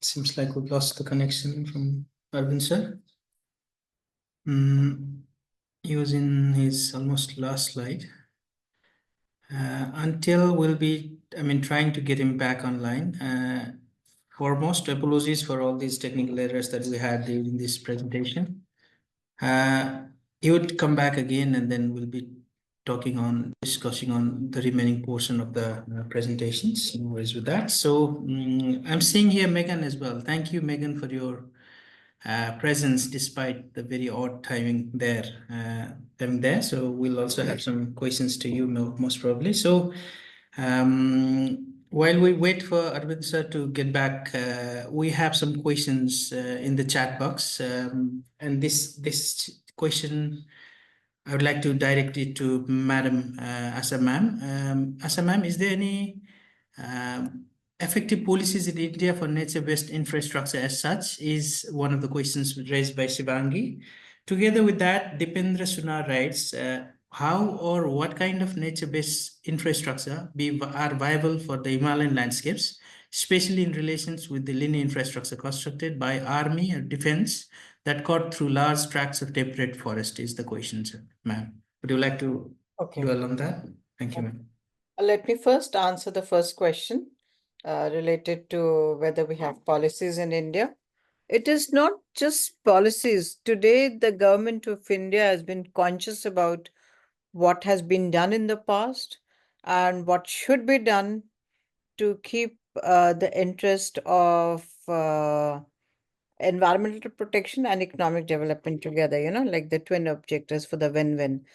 Seems like we've lost the connection from Arvind, sir. He was in his almost last slide. Until we'll be, trying to get him back online. Foremost, apologies for all these technical errors that we had during this presentation. He would come back again, and then we'll be discussing on the remaining portion of the presentations. No worries with that. So I'm seeing here Megan as well. Thank you, Megan, for your presence despite the very odd timing there. So we'll also have some questions to you most probably. So while we wait for Arvind sir to get back, we have some questions in the chat box, and this question I would like to direct it to Madam Asha ma'am. Asha ma'am, is there any effective policies in India for nature-based infrastructure as such? Is one of the questions raised by Shivangi. Together with that, Dipendra Sunar writes, how or what kind of nature-based infrastructure are viable for the Himalayan landscapes, especially in relations with the linear infrastructure constructed by army or defense that cut through large tracts of temperate forest, is the question, ma'am. Would you like to dwell on that? Thank you, ma'am. Let me first answer the first question related to whether we have policies in India. It is not just policies. Today, the government of India has been conscious about what has been done in the past and what should be done to keep the interest of environmental protection and economic development together, like the twin objectives for the win-win.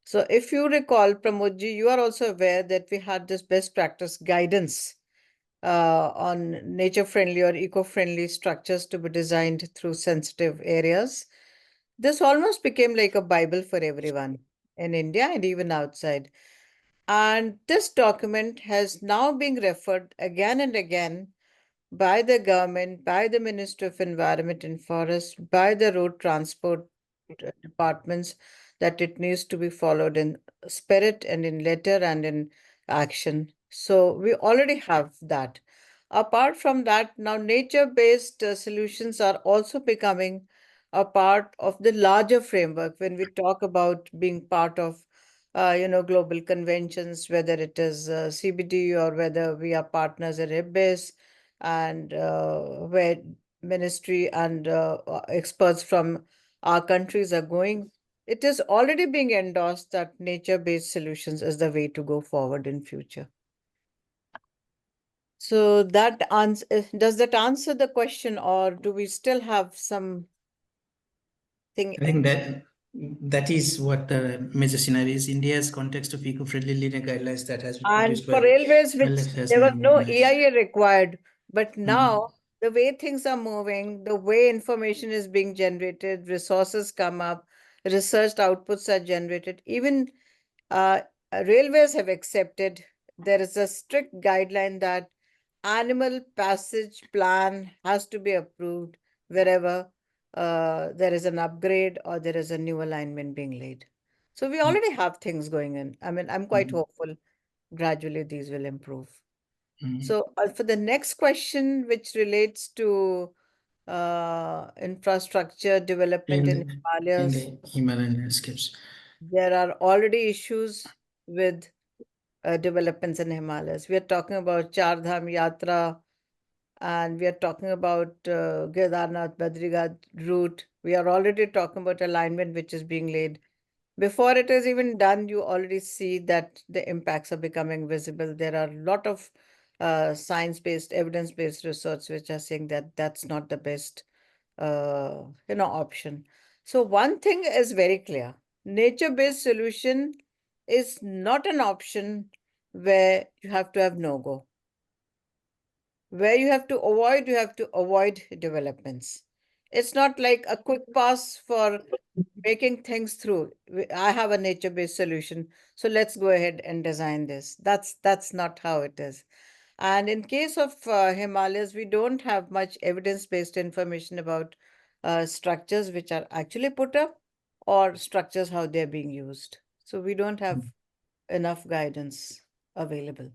So if you recall, Pramodji, you are also aware that we had this best practice guidance on nature-friendly or eco-friendly structures to be designed through sensitive areas. This almost became like a Bible for everyone in India and even outside. And this document has now been referred again and again by the government, by the Ministry of Environment and Forest, by the road transport departments, that it needs to be followed in spirit and in letter and in action. So we already have that. Apart from that, now nature-based solutions are also becoming a part of the larger framework when we talk about being part of global conventions, whether it is CBD or whether we are partners at IBIS, and where ministry and experts from our countries are going. It is already being endorsed that nature-based solutions is the way to go forward in future. So that answer, does that answer the question, or do we still have some thing? I think that is what the major scenario is. India's context of eco-friendly linear guidelines that has been And produced for by railways, which WWF has there was been no recognized. EIA required, but now the way things are moving, the way information is being generated, resources come up, research outputs are generated, even railways have accepted there is a strict guideline that animal passage plan has to be approved wherever there is an upgrade or there is a new alignment being laid. So we already have things going in. I mean, I'm quite hopeful gradually these will improve. So for the next question, which relates to infrastructure development in in Himalayas, the Himalayan landscapes. there are already issues with developments in Himalayas. We are talking about Char Dham Yatra, and we are talking about Kedarnath Badrinath route. We are already talking about alignment which is being laid. Before it is even done, you already see that the impacts are becoming visible. There are a lot of science-based, evidence-based research which are saying that that's not the best, option. So one thing is very clear: nature-based solution is not an option where you have to have no-go. Where you have to avoid developments. It's not like a quick pass for making things through. I have a nature-based solution, so let's go ahead and design this. That's not how it is. And in case of Himalayas, we don't have much evidence-based information about structures which are actually put up or structures how they're being used. So we don't have enough guidance available.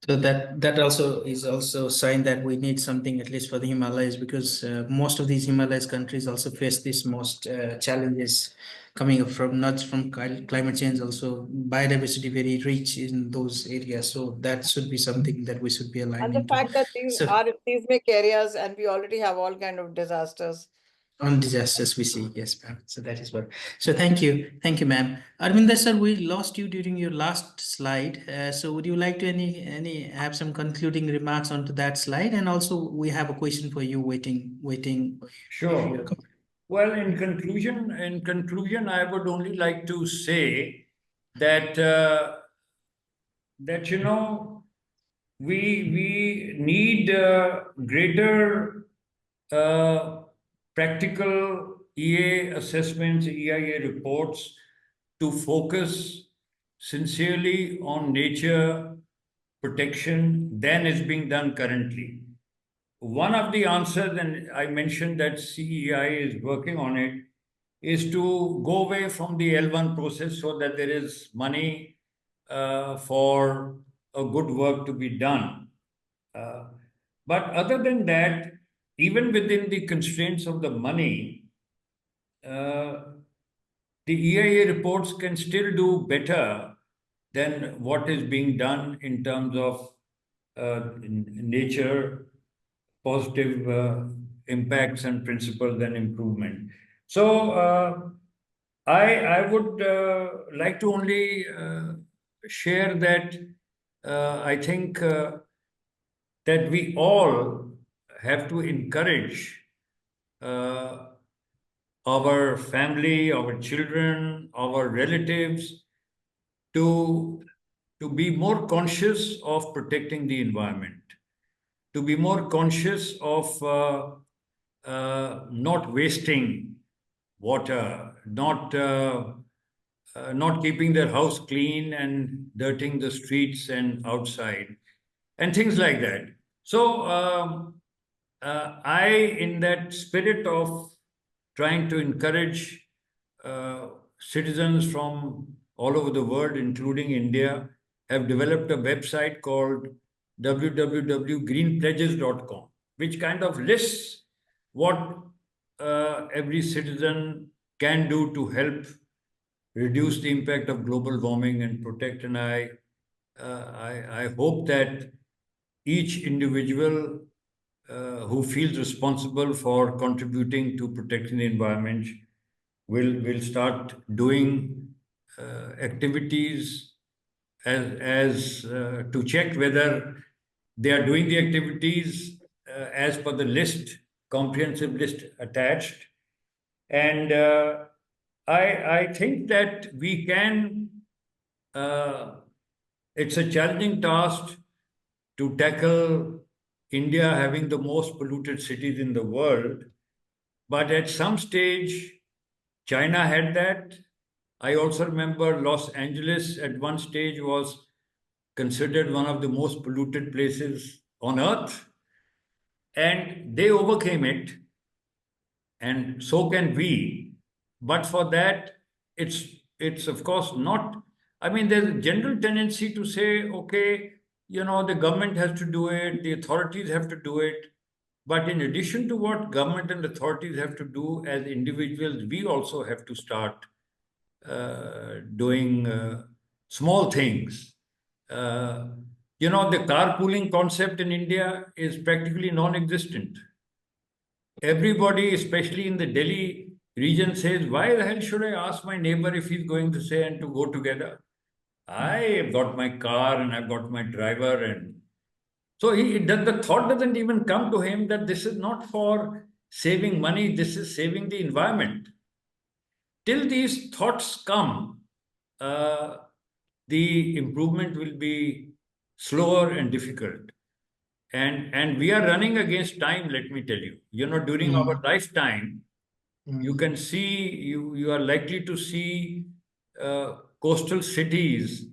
So that also is also a sign that we need something at least for the Himalayas, because most of these Himalayas countries also face these most challenges coming up from not from climate change, also biodiversity very rich in those areas. So that should be something that we should be And aligning the fact that to. these So are seismic areas and we already have all kind of disasters. on disasters we see, yes, ma'am. So that is what. So thank you, ma'am. Arvinder sir, we lost you during your last slide. So would you like to any have some concluding remarks onto that slide? And also we have a question for you waiting. Sure. Well, in conclusion, I would only like to say that we need greater practical EA assessments, EIA reports to focus sincerely on nature protection than is being done currently. One of the answers, and I mentioned that CEI is working on it, is to go away from the L1 process so that there is money for a good work to be done. But other than that, even within the constraints of the money, the EIA reports can still do better than what is being done in terms of nature, positive impacts and principles and improvement. So I would like to only share that I think that we all have to encourage our family, our children, our relatives to be more conscious of protecting the environment, to be more conscious of not wasting water, not keeping their house clean and dirtying the streets and outside, and things like that. So in that spirit of trying to encourage citizens from all over the world, including India, have developed a website called www.greenpledges.com, which kind of lists what every citizen can do to help reduce the impact of global warming and protect. And I hope that each individual who feels responsible for contributing to protecting the environment will start doing activities as to check whether they are doing the activities as per the list, comprehensive list attached. And I think that we can, it's a challenging task to tackle India having the most polluted cities in the world. But at some stage, China had that. I also remember Los Angeles at one stage was considered one of the most polluted places on earth. And they overcame it. And so can we. But for that, it's of course not. I mean, there's a general tendency to say, okay, the government has to do it, the authorities have to do it. But in addition to what government and authorities have to do as individuals, we also have to start doing small things. The carpooling concept in India is practically non-existent. Everybody, especially in the Delhi region, says, why the hell should I ask my neighbor if he's going to say and to go together? I have got my car and I've got my driver, and so the thought doesn't even come to him that this is not for saving money, this is saving the environment. Till these thoughts come, the improvement will be slower and difficult. And we are running against time, let me tell you. During our lifetime, you can see, you are likely to see coastal cities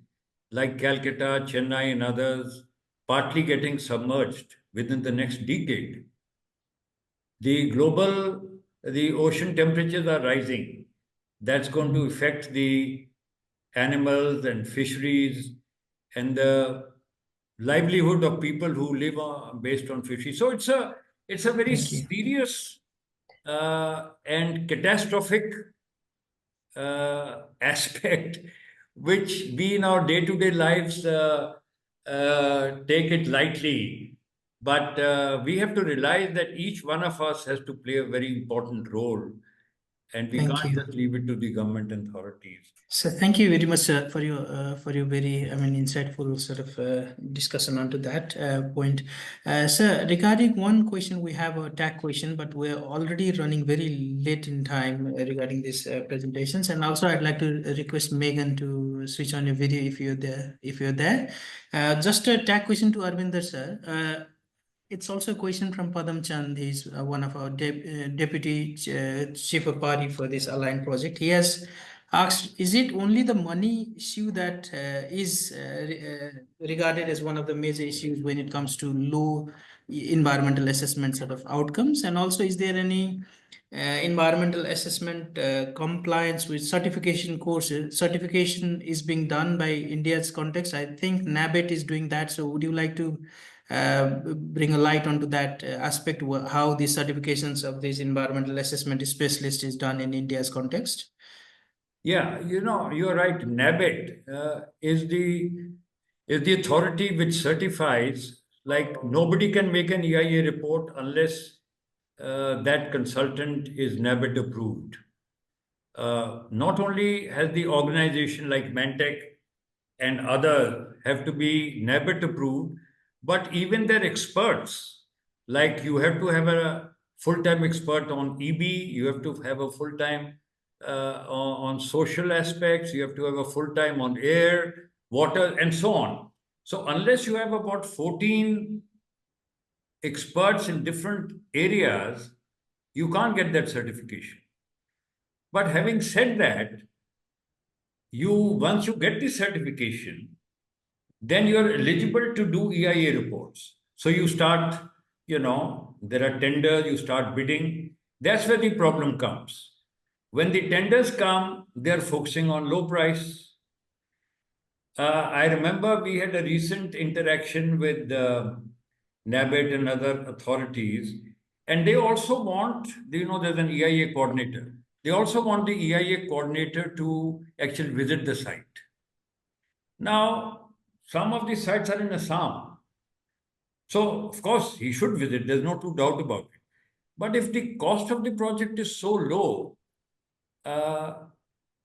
like Calcutta, Chennai, and others partly getting submerged within the next decade. The ocean temperatures are rising. That's going to affect the animals and fisheries and the livelihood of people who live based on fisheries. So it's a very serious and catastrophic aspect, which we in our day-to-day lives take it lightly. But we have to realize that each one of us has to play a very important role, and we can't just leave it to the government authorities. So thank you very much, sir, for your very, insightful sort of discussion onto that point. Sir, regarding one question, we have a tag question, but we're already running very late in time regarding these presentations. And also, I'd like to request Megan to switch on your video if you're there. Just a tag question to Arvinder, sir. It's also a question from Padam Chand. He's one of our deputy chief of party for this aligned project. He has asked, is it only the money issue that is regarded as one of the major issues when it comes to low environmental assessment sort of outcomes? And also, is there any environmental assessment compliance with certification courses? Certification is being done by India's context. I think NABET is doing that. So would you like to bring a light onto that aspect, how the certifications of this environmental assessment specialist is done in India's context? Yeah, you're right. NABET is the authority which certifies, like nobody can make an EIA report unless that consultant is NABET approved. Not only has the organization like Mantec and others have to be NABET approved, but even their experts, like you have to have a full-time expert on EB, you have to have a full-time on social aspects, you have to have a full-time on air, water, and so on. So unless you have about 14 experts in different areas, you can't get that certification. But having said that, once you get the certification, then you are eligible to do EIA reports. So you start, there are tenders, you start bidding. That's where the problem comes. When the tenders come, they're focusing on low price. I remember we had a recent interaction with NABET and other authorities, and they also want, there's an EIA coordinator. They also want the EIA coordinator to actually visit the site. Now, some of the sites are in Assam. So, of course, he should visit. There's no two doubt about it. But if the cost of the project is so low,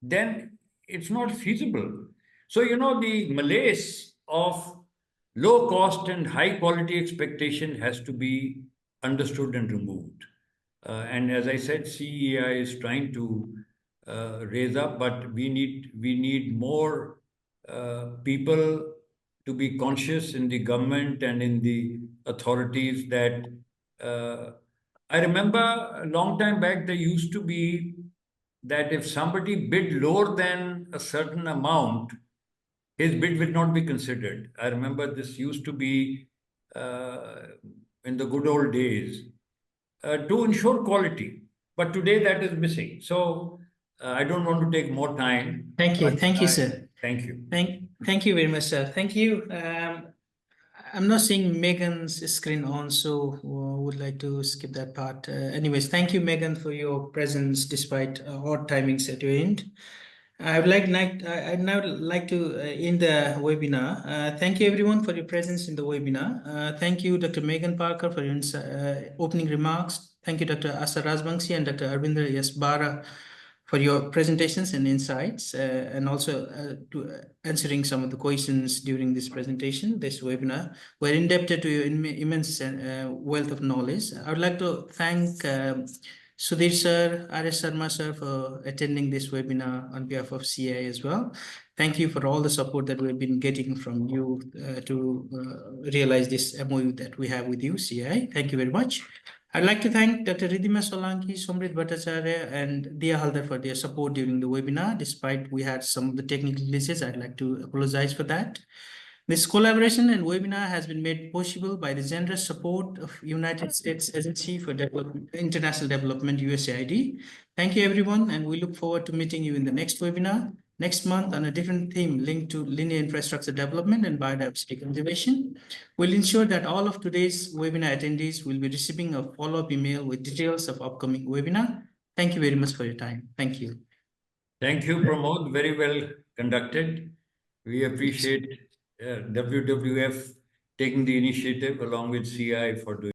then it's not feasible. So, the malaise of low cost and high quality expectation has to be understood and removed. And as I said, CEAI is trying to raise up, but we need more people to be conscious in the government and in the authorities that I remember a long time back there used to be that if somebody bid lower than a certain amount, his bid will not be considered. I remember this used to be in the good old days to ensure quality. But today that is missing. So I don't want to take more time. Thank you, sir. Thank you. Thank you very much, sir. Thank you. I'm not seeing Megan's screen on, so would like to skip that part. Anyways, thank you, Megan, for your presence despite odd timings at your end. I'd now like to end the webinar. Thank you everyone for your presence in the webinar. Thank you, Dr. Megan Parker, for your opening remarks. Thank you, Dr. Asha Rajvanshi and Dr. Arvinder Brara for your presentations and insights, and also to answering some of the questions during this presentation, this webinar. We're indebted to your immense wealth of knowledge. I would like to thank Sudhir sir, R.S. Sharma sir for attending this webinar on behalf of CEAI as well. Thank you for all the support that we've been getting from you to realize this MOU that we have with you, CEAI. Thank you very much. I'd like to thank Dr. Ridhima Solanki, Somrit Bhattacharya, and Dia Haldar for their support during the webinar. Despite we had some of the technical glitches, I'd like to apologize for that. This collaboration and webinar has been made possible by the generous support of United States Agency for International Development, USAID. Thank you, everyone, and we look forward to meeting you in the next webinar next month on a different theme linked to linear infrastructure development and biodiversity conservation. We'll ensure that all of today's webinar attendees will be receiving a follow-up email with details of upcoming webinar. Thank you very much for your time. Thank you. Thank you, Pramod. Very well conducted. We appreciate WWF taking the initiative along with CEAI for doing